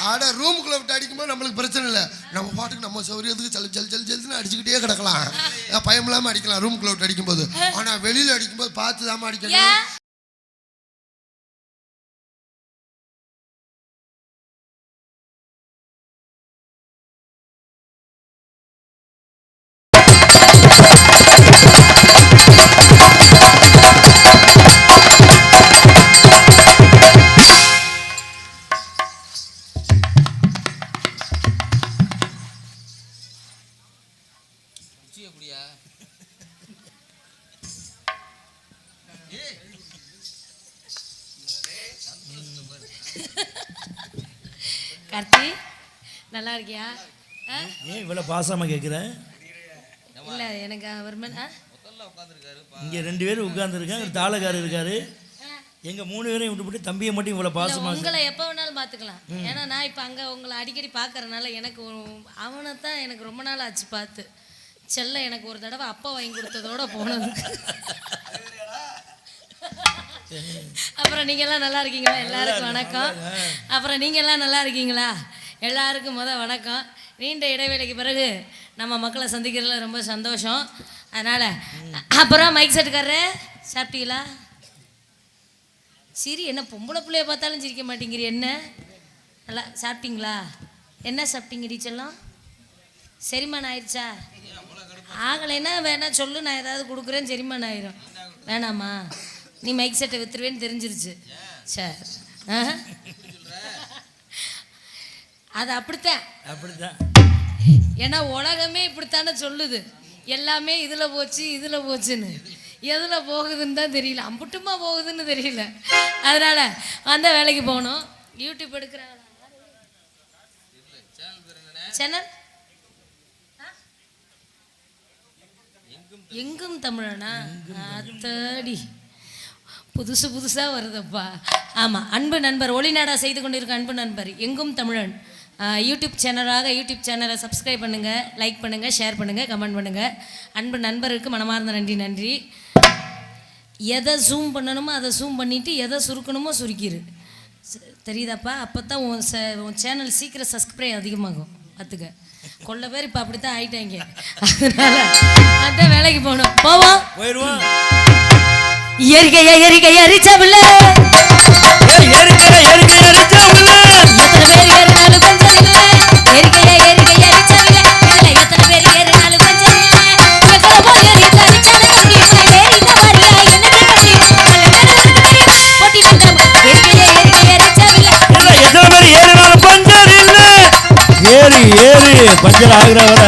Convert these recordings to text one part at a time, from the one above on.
ஆட ரூமுக்குள்ள விட்டு அடிக்கும்போது நம்மளுக்கு பிரச்சனை இல்லை. நம்ம பாட்டுக்கு நம்ம சௌரியத்துக்கு ஜல்துன்னு அடிச்சுக்கிட்டே கிடக்கலாம், பயம் இல்லாம அடிக்கலாம் ரூமுக்குள்ள விட்டு அடிக்கும்போது. ஆனா வெளியில அடிக்கும்போது பார்த்து தாம அடிக்கணும். கார்த்தி நல்லா இருக்கியா? ஏன் இவ்வளோ பாசமாக கேட்குறேன்? இல்லை எனக்கு அவர் இங்கே 2 பேரும் உட்காந்துருக்காங்க, ஒரு தாளக்காரர் இருக்காரு. எங்கள் 3 பேரையும் விட்டுவிட்டு தம்பியை மட்டும் இவ்வளோ பாசமாக. உங்களை எப்போ வேணாலும் பார்த்துக்கலாம். ஏன்னா நான் இப்போ அங்கே உங்களை அடிக்கடி பார்க்கறதுனால எனக்கு அவனை தான் எனக்கு ரொம்ப நாள் ஆச்சு பார்த்து. செல்ல எனக்கு ஒரு தடவை அப்பா வாங்கி கொடுத்ததோட போனது. அப்புறம் நீங்கள்லாம் நல்லா இருக்கீங்களா? எல்லாருக்கும் வணக்கம். அப்புறம் நீங்கள்லாம் நல்லா இருக்கீங்களா? எல்லாருக்கும் வணக்கம். நீண்ட இடைவேளைக்கு பிறகு நம்ம மக்களை சந்திக்கிறதுல ரொம்ப சந்தோஷம். அதனால் அப்புறம் மைக் செட்டுக்காரரு சாப்பிட்டீங்களா? சரி, என்ன பொம்பளை பிள்ளைய பார்த்தாலும் சிரிக்க மாட்டேங்கிறீ என்ன? நல்லா சாப்பிட்டீங்களா? என்ன சாப்பிட்டீங்க டீச்சர்லாம்? செரிமானம் ஆயிடுச்சா? ஆகலைன்னா வேணா சொல்லு, நான் ஏதாவது கொடுக்குறேன், செரிமானம் ஆயிரும். வேணாமா? நீ மைக் செட்டை வித்துருவேன்னு தெரிஞ்சிருச்சு. சரி, அது அப்படித்தான். ஏன்னா உலகமே இப்படித்தானே சொல்லுது, எல்லாமே இதில் போச்சு இதில் போச்சுன்னு. எதில் போகுதுன்னு தான் தெரியல, அம்புட்டுமா போகுதுன்னு தெரியல. அதனால் அந்த வேலைக்கு போகணும். யூடியூப் எடுக்கிறாங்க சேனல் எங்கும் தமிழனா? அத்தடி புதுசாக வருதப்பா. ஆமாம், அன்பு நண்பர், ஒளிநாடா செய்து கொண்டிருக்க அன்பு நண்பர் எங்கும் தமிழன் யூடியூப் சேனலை சப்ஸ்கிரைப் பண்ணுங்கள், லைக் பண்ணுங்கள், ஷேர் பண்ணுங்கள், கமெண்ட் பண்ணுங்கள். அன்பு நண்பருக்கு மனமார்ந்த நன்றி. எதை ஜூம் பண்ணணுமோ அதை ஜூம் பண்ணிவிட்டு எதை சுருக்கணுமோ சுருக்கிடு, தெரியுதாப்பா? அப்போ தான் உன் சேனல் சீக்கிரம் சப்ஸ்கிரைப் அதிகமாகும். பார்த்துக்க, கொள்ள பேர் இப்போ அப்படி தான் ஆகிட்டாங்க. அதனால் அந்த வேலைக்கு போயிடுவோம். இயற்கையை எரிச்சவில்ல, எத்தனை பேர் ஏறினாலும் கொஞ்சம் இல்லை. இயற்கையை எரிச்சவில்லை, எத்தனை பேர் ஏறினாலும் கொஞ்சம் இல்லை. எத்தனை போய் எரித்து அரிச்சான தண்ணி ஏறிக்க மாதிரியா எனக்கு கட்டி போட்டி வந்தாம. இயற்கையை எரிச்சவில்லை, எத்தனை பேர் ஏறினாலும் பஞ்சர் இல்லை. ஏறி பஞ்சர் ஆகிற வர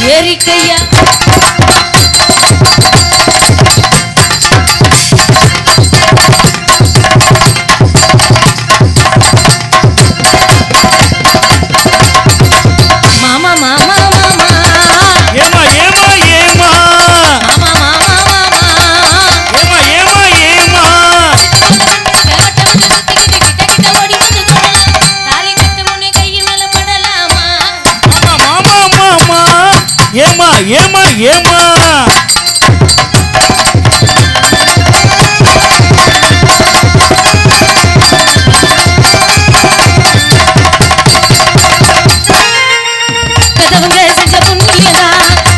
ஏறிக்கையா மாமா மாமா மாமா ஏமா ஏமா ஏமா மாமா மாமா மாமா ஏமா ஏமா கிட்ட ஓடி வந்து தாலி கட்ட முன்னே கையின் மேல படலாமா? மாமா மாமா ஏமா ஏமா ஏமா கதவங்க செஞ்ச புண்ணியனா,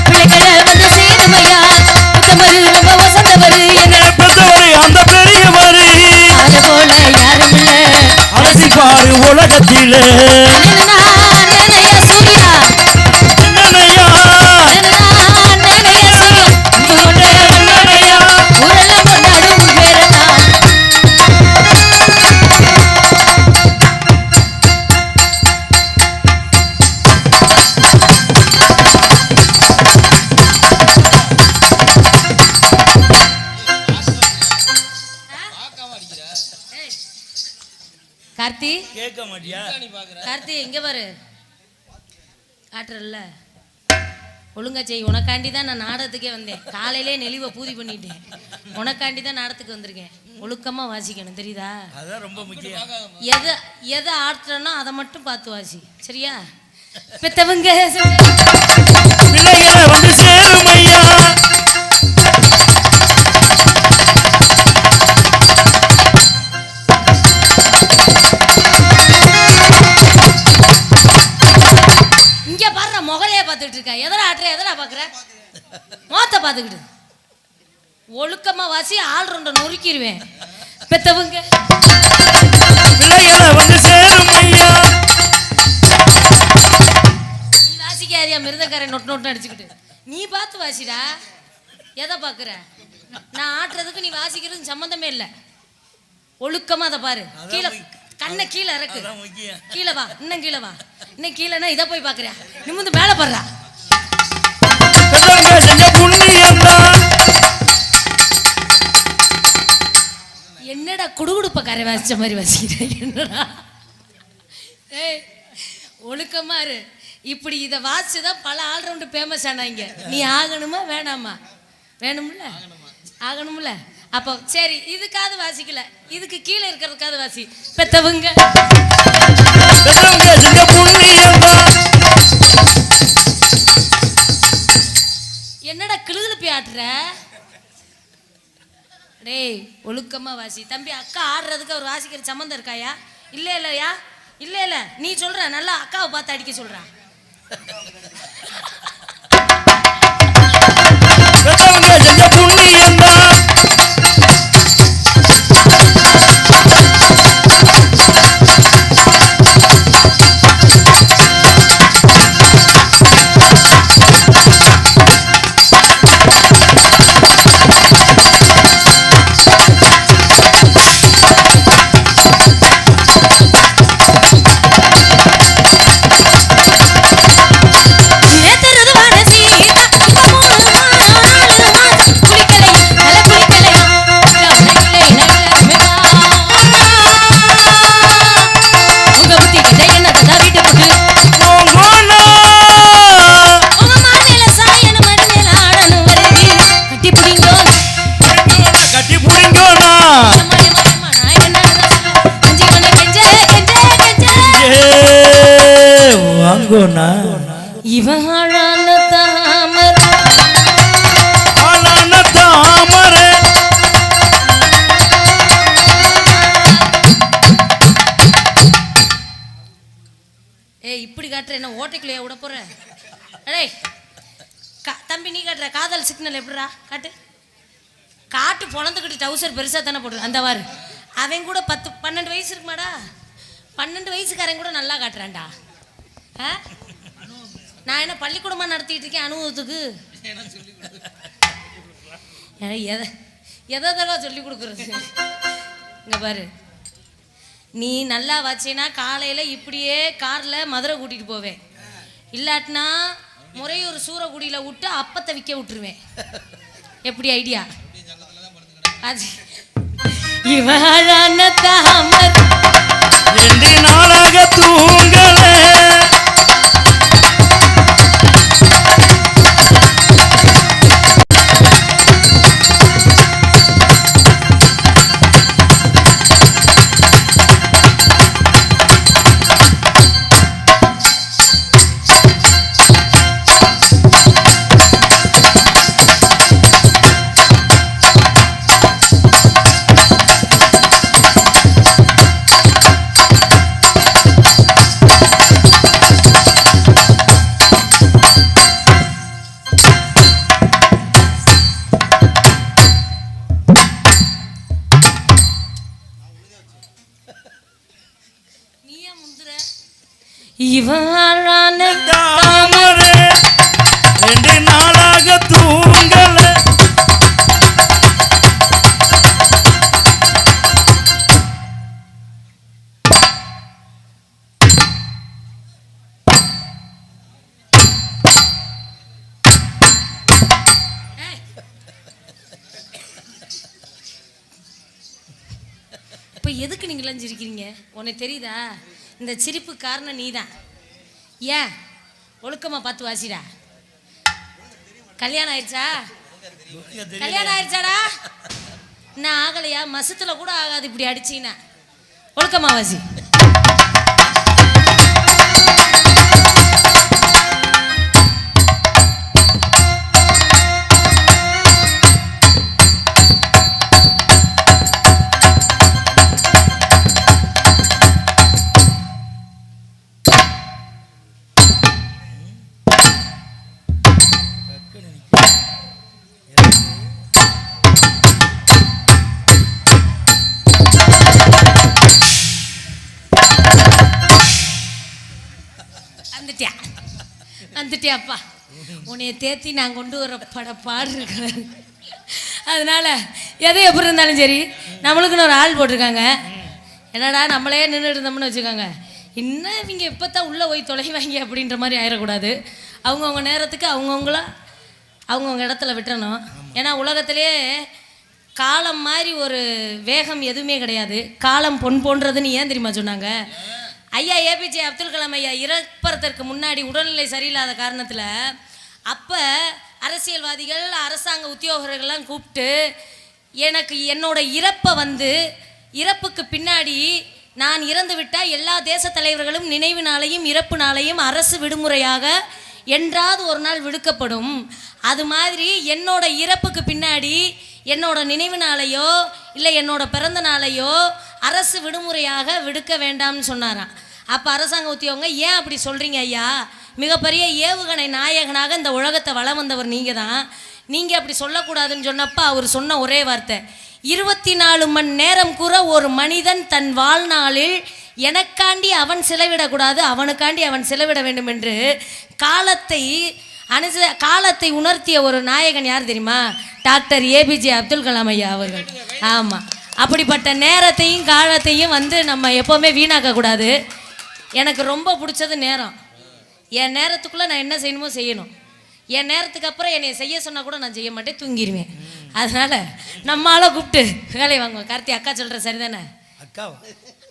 பிள்ளைகளை வந்து சேருமையா. புத்தமரு ரொம்ப வசந்தவரு, என்ன பெத்தவரு அந்த பெரியவரு, அத போல யாரும் இல்ல. அலசி பாரு உலகத்திலே நேனையா சூர்யா, என்னையா நேனையா சூர்யா, உங்க கொண்ட நேனையா ஊரெல்லாம் கொண்டாடும் பேரனா. கார்த்தி கேட்க மாட்டியா? கார்த்தி இங்க பாரு, காட்டுறல்ல ஒழுங்கா செய். உனக்காண்டி தான் நான் நாடகத்துக்கே வந்தேன். காலையிலே நெளிவை பூதி பண்ணிட்டேன். உனக்காண்டி தான் நாடகத்துக்கு வந்திருக்கேன். ஒழுக்கமா வாசிக்கணும், தெரியுதா? அதான் ரொம்ப முக்கியம். எதை ஆட்டுறனோ அதை மட்டும் பார்த்து வாசி, சரியா? பெத்தவங்க பிள்ளைகளை வந்து சேரும் ஐயா. இங்க பாரு, முகலையே பார்த்துட்டு இருக்க. எதனா ஆட்டுற, எதனா பாக்குற? மோத்த பார்த்துக்கிட்டு ஒழுக்கமா வாசி. ஆள் ரெண்ட நொறுக்கிடுவேன். பெத்தவங்க பிள்ளைகளை வந்து சேரும் ஐயா. நீ வாசிக்காரியா மிருதக்காரன் நொட்டு நொட்டு அடிச்சுக்கிட்டு? நீ பார்த்து வாசிடா. எதை பாக்குற? நான் ஆட்டுறதுக்கு நீ வாசிக்கிறதுக்கு சம்மந்தமே இல்லை. ஒழுக்கமா அதை பாரு. கீழே கண்ணை கீழே இறக்கு. கீழே வா, இன்னும் கீழே வா. இன்னும் கீழேனா இதை போய் பாக்குறியா? நிமிந்து மேலே படுறா. என்னடா குடுகுடுப்ப கரை வாசிச்ச மாதிரி வாசிக்கிறேன்? என்னடா ஏய், ஒழுக்கமா இரு. இப்படி இதை வாசிச்சுதான் பல ஆல்ரவுண்டு ஃபேமஸ் ஆனாங்க. நீ ஆகணுமா வேணாமா? வேணும்ல, ஆகணும்ல. அப்போ சரி, இதுக்காவது வாசிக்கல, இதுக்கு கீழே இருக்கிறதுக்காவது வாசி. பெத்தவங்க என்னடா கிளுகிழுப்பி ஆட்டுற? டேய் ஒழுக்கமா வாசி தம்பி. அக்கா ஆடுறதுக்கு அவர் வாசிக்கிற சம்மந்தம் இருக்காயா? இல்லை இல்லையா? இல்லை இல்லை, நீ சொல்ற நல்லா அக்காவை பார்த்து அடிக்க சொல்ற. இவன் ஆளான தாமரை ஏய், இப்படி காட்டுற என்ன ஓட்டைக்குள்ளையா விட போற? டேய் தம்பி, நீ காட்டுற காதல் சிக்னல் எப்படிரா? காட்டு காட்டு. பொழந்துக்கிட்டு டவுசர் பெருசா தானே போடுற. அந்த வாரு அவன் கூட 10-12 வயசு இருக்குமாடா. 12 வயசுக்காரன் கூட நல்லா காட்டுறான்டா. நான் என்ன பள்ளிக்கூடமா நடத்திட்டு இருக்கேன் அனுபவத்துக்கு? எதெல்லாம் சொல்லி கொடுக்குறது? இங்க பாரு, நீ நல்லா வச்சேன்னா காலையில இப்படியே கார்ல மதுரை கூட்டிட்டு போவேன். இல்லாட்டினா முறையூர் சூரக்குடியில விட்டு அப்பத்தை விற்க விட்டுருவேன். எப்படி ஐடியா? அது இவளான தாமர் ரெண்டு நாளாக தூங்கல. இவளான தாமரை ரெண்டு நாளாக தூங்கல. இப்ப எதுக்கு நீங்களாம் சிரிக்கிறீங்க? உனக்கு தெரியுதா? இந்த சிரிப்பு காரணம் நீதான். ஏன் ஒழுக்கமா பார்த்து வாசிடா. கல்யாணம் ஆயிடுச்சா? கல்யாணம் ஆயிடுச்சாடா? நான் ஆகலையா? மசத்துல கூட ஆகாது இப்படி அடிச்சீங்கன்னா. ஒழுக்கமா வாசி. வந்துட்டியாப்பா, உன்னைய தேத்தி நான் கொண்டு வர பாடு இருக்கிறேன். அதனால எது எப்படி இருந்தாலும் சரி, நம்மளுக்குன்னு ஒரு ஆள் போட்டிருக்காங்க. என்னடா நம்மளே நின்று இருந்தோம்னு வச்சுக்கோங்க, இன்னும் இவங்க இப்போ தான் உள்ளே போய் தொலைவாங்க அப்படின்ற மாதிரி ஆயிடக்கூடாது. அவங்கவுங்க நேரத்துக்கு அவங்கவுங்க இடத்துல விட்டுறணும். ஏன்னா உலகத்திலே காலம் மாதிரி ஒரு வேகம் எதுவுமே கிடையாது. காலம் பொன் போன்றதுன்னு ஏன் தெரியுமா சொன்னாங்க? ஐயா ஏபிஜே அப்துல் கலாம் ஐயா இறப்பதற்கு முன்னாடி உடல்நிலை சரியில்லாத காரணத்தில் அப்போ அரசியல்வாதிகள் அரசாங்க உத்தியோகர்கள்லாம் கூப்பிட்டு எனக்கு என்னோட இறப்புக்கு பின்னாடி நான் இறந்து விட்டால் எல்லா தேச தலைவர்களும் நினைவு நாளையும் இறப்பு நாளையும் அரசு விடுமுறையாக என்றாவது ஒரு நாள் விடுக்கப்படும். அது மாதிரி என்னோட இறப்புக்கு பின்னாடி என்னோட நினைவு நாளையோ இல்லை என்னோட பிறந்த நாளையோ அரசு விடுமுறையாக விடுக்க வேண்டாம்னு சொன்னாராம். அப்போ அரசாங்க உத்தியோகங்க ஏன் அப்படி சொல்கிறீங்க ஐயா? மிகப்பெரிய ஏவுகணை நாயகனாக இந்த உலகத்தை வளம் வந்தவர் நீங்கள் தான், நீங்கள் அப்படி சொல்லக்கூடாதுன்னு சொன்னப்போ அவர் சொன்ன ஒரே வார்த்தை, 24 மணி நேரம் கூட ஒரு மனிதன் தன் வாழ்நாளில் எனக்காண்டி அவன் செலவிடக்கூடாது, அவனுக்காண்டி அவன் செலவிட வேண்டும் என்று காலத்தை உணர்த்திய ஒரு நாயகன் யார் தெரியுமா? டாக்டர் ஏபிஜே அப்துல் கலாம் ஐயா அவர்கள். ஆமாம், அப்படிப்பட்ட நேரத்தையும் காலத்தையும் நம்ம எப்போவுமே வீணாக்கக்கூடாது. எனக்கு ரொம்ப பிடிச்சது நேரம். என் நேரத்துக்குள்ளே நான் என்ன செய்யணுமோ செய்யணும். என் நேரத்துக்கு அப்புறம் என்னை செய்ய சொன்னால் கூட நான் செய்ய மாட்டேன், தூங்கிடுவேன். அதனால் நம்மளால கூப்பிட்டு வேலையை வாங்குவோம். கார்த்தி அக்கா சொல்கிற சரிதானே? அக்காவா?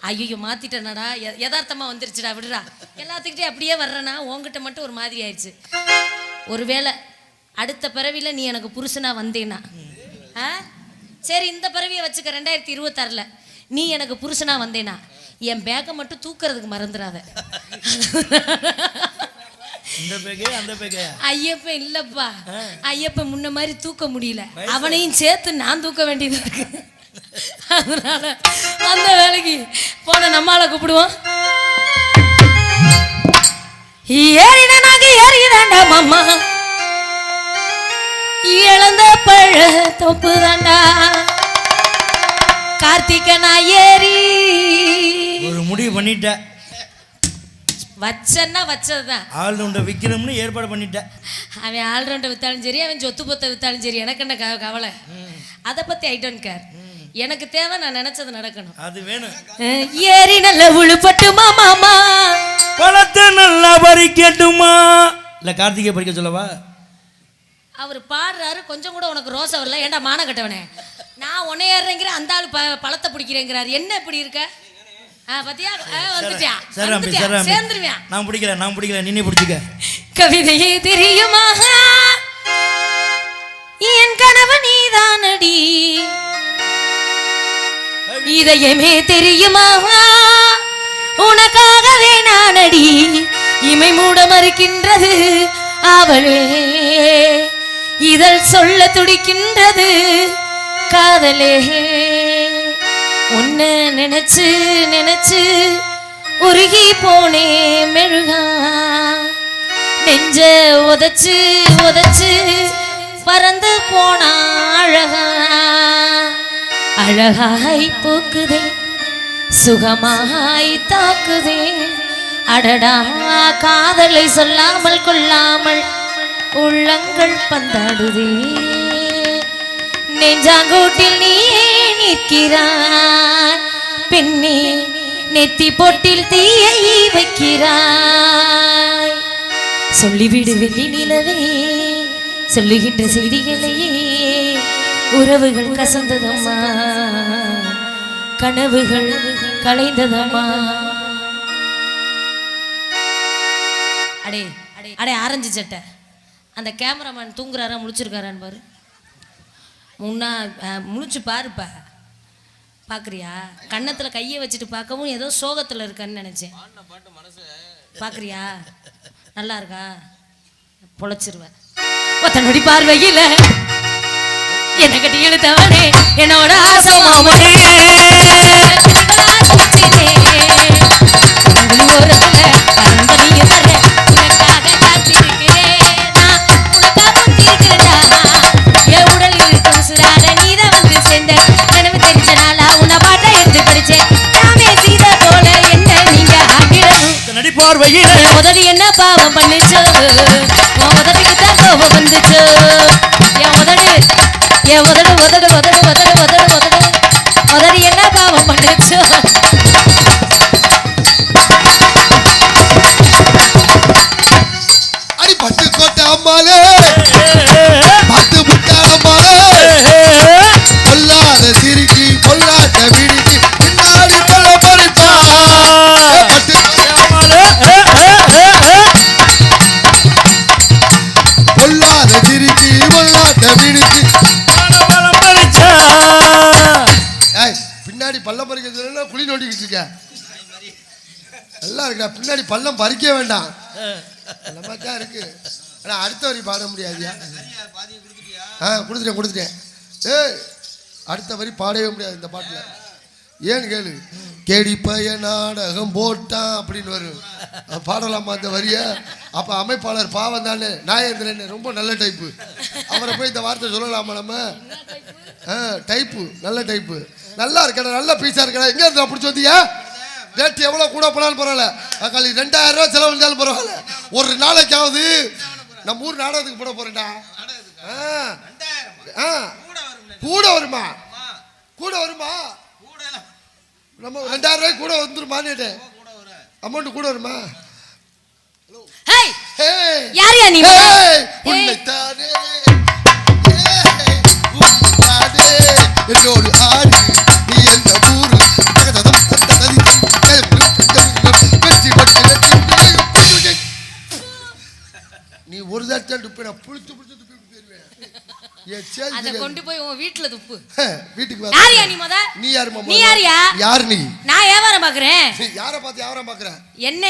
ஐயோ மாற்றிட்டேனடா, யதார்த்தமாக வந்துருச்சுடா, விடுறா. எல்லாத்துக்கிட்டே அப்படியே வர்றேன்னா உங்ககிட்ட மட்டும் ஒரு மாதிரி ஆயிடுச்சு. ஒருவேளை அடுத்த பிறவியில் நீ எனக்கு புருஷனாக வந்தேன்னா, சரி இந்த பிறவியை வச்சுக்க, 2026 நீ எனக்கு புருஷனாக வந்தேன்னா என் பேக்கை மட்டும் தூக்கிறதுக்கு மறந்துடாத. ஐயப்பன் இல்லப்பா, ஐயப்பன் முன்ன மாதிரி தூக்க முடியல, அவனையும் சேர்த்து நான் தூக்க வேண்டியதா இருக்கு. அதனால அந்த வேலைக்கு போன நம்மால கூப்பிடுவோம். ஏறினாங்க மாமா, இழந்த பழ தொப்பு தாண்டா கார்த்திகை நான் ஏறி ஒரு முடிவு பண்ணிட்டேன். வச்சன்னா வச்சதுதான். ஆல்ரவுண்டை விற்கணும்னு ஏற்பாடு பண்ணிட்டேன். அவன் ஆல்ரவுண்டை விற்றாலும் சரி, அவன் சொத்து பொத்த விற்றாலும் சரி, எனக்கு என்ன கவலை? அதை பற்றி ஐ டோன்ட் கேர். எனக்கு தேவை நான் நினைச்சது நடக்கணும். அது வேணும். ஏறி நல்ல உழுப்பட்டுமா மாமா, பழத்தை நல்லா பறிக்கட்டுமா. இல்லை கார்த்திகை பறிக்க சொல்லவா? அவர் பாடுறாரு, கொஞ்சம் கூட உனக்கு ரோசை வரல. ஏன்டா மான கட்டவனே, நான் உன்னை ஏறுறேங்கிற அந்த ஆள் பழத்தை பிடிக்கிறேங்கிறாரு. என்ன இப்படி இருக்க? பத்தியா வந்துட்டியா? சேர்ந்துருவேன். நான் பிடிக்கிறேன், நின்னே பிடிச்சிக்க. கவிதையே தெரியுமா என் கனவு நீதானடி, இதயமே தெரியுமா உனக்காகவே நானடி, இமை மூட மறுக்கின்றது அவளே, இதழ் சொல்ல துடிக்கின்றது காதலே, உன்னை நினைச்சு நினைச்சு உருகி போனே மெழுகா, நெஞ்ச உதச்சு உதச்சு பறந்து போனா அழகா, அழகாய் பூக்குதே சுகமாய் தாக்குதே, அடடா காதலை சொல்லாமல் கொள்ளாமல் உள்ளங்கள் பந்தாடுதே, நெஞ்சாங்கூட்டில் நீயே நிற்கிறாய் பெண்ணே, நெத்தி பொட்டில் தீயை வைக்கிறாய், சொல்லிவிடு வெள்ளி நிலவே சொல்லுகின்ற செய்திகளையே, உறவுகள் கசந்ததம்மா கனவுகள் கலைந்ததம்மா. அடே அடே ஆரஞ்சு சட்டை, அந்த கேமராமேன் தூங்குறாரா முழிச்சிருக்காரான்னு பாரு. முன்னா முழிச்சு பாருப்பா. பார்க்குறியா? கன்னத்தில் கையை வச்சுட்டு பார்க்கவும் ஏதோ சோகத்தில் இருக்கான்னு நினச்சேன். பார்க்குறியா? நல்லா இருக்கா? பொழைச்சிருவேன். ஒத்தனொடி பார்வையில் என்ன கட்டி இழுத்தவனே என்னோட ஆசை மாமனே. முதல் என்ன பாவம் பண்ணிச்சோ, முதலுக்கு தான் கோபம் வந்துச்சோ. என் உதடு முதல் என்ன பாவம் பண்ணிச்சோ. அடி பட்டு கோட்டை அம்மாலே, பத்து முட்டாளம்மாலே, பொல்லாத சிரிக்கி பொல்லாத விடுக்கி பின்னாடி கொள்ள பறிச்சா. பட்டு பொல்லாத சிரிக்கி பொல்லாத விடுக்கி பின்னாடி பள்ளம் பறிக்க குழி நோண்டிக்கிட்டு இருக்க. நல்லா இருக்கா? பின்னாடி பள்ளம் பறிக்க வேண்டாம், நல்லா தான் இருக்கு. ஆனா அடுத்த வரி பாட முடியாதியா? கொடுத்துட்டேன். ஏய், அடுத்த வரி பாடவே முடியாது இந்த பாட்டில். ஏன்னு கேளு. கேடி பைய நாடகம் போட்டான் அப்படின்னு வரும். பாடலாமா அந்த வரிய? அப்போ அமைப்பாளர் பாவம் தானே, நாயேந்திரன் ரொம்ப நல்ல டைப்பு. அவரை போய் இந்த வார்த்தை சொல்லலாமா நம்ம? டைப்பு, நல்ல டைப்பு. நல்லா இருக்கடா, நல்ல பீஸா இருக்கடா. எங்க இருந்தா பிடிச்சி வந்தியா? ரேட் எவ்வளோ கூட போனாலும் பரவாயில்ல, காலி 2000 ரூபா செலவு இருந்தாலும் பரவாயில்ல. ஒரு நாளைக்காவது நம்ம ஊர் நாடகத்துக்கு போட போறேன்டா. கூட வருமா? நம்ம 2000 ரூபாய் கூட வந்துருமான்னு அமௌண்ட் கூட வருமா? யாரியா நீ? உன்னைத்தானே என்னோடு ஆடு நீ எந்த ஊரு நீ ஒரு தட்டு துப்பி நான் புளிச்சு துப்பி போயிருவேன். அதை கொண்டு போய் உன் வீட்டுல துப்பு. வீட்டுக்கு யாரியா நீ? முத நீ யாருமா? நீ யாரியா? யார் நீ? நான் வியாபாரம் பாக்குறேன். யாரை பார்த்து வியாபாரம் பாக்குற? என்ன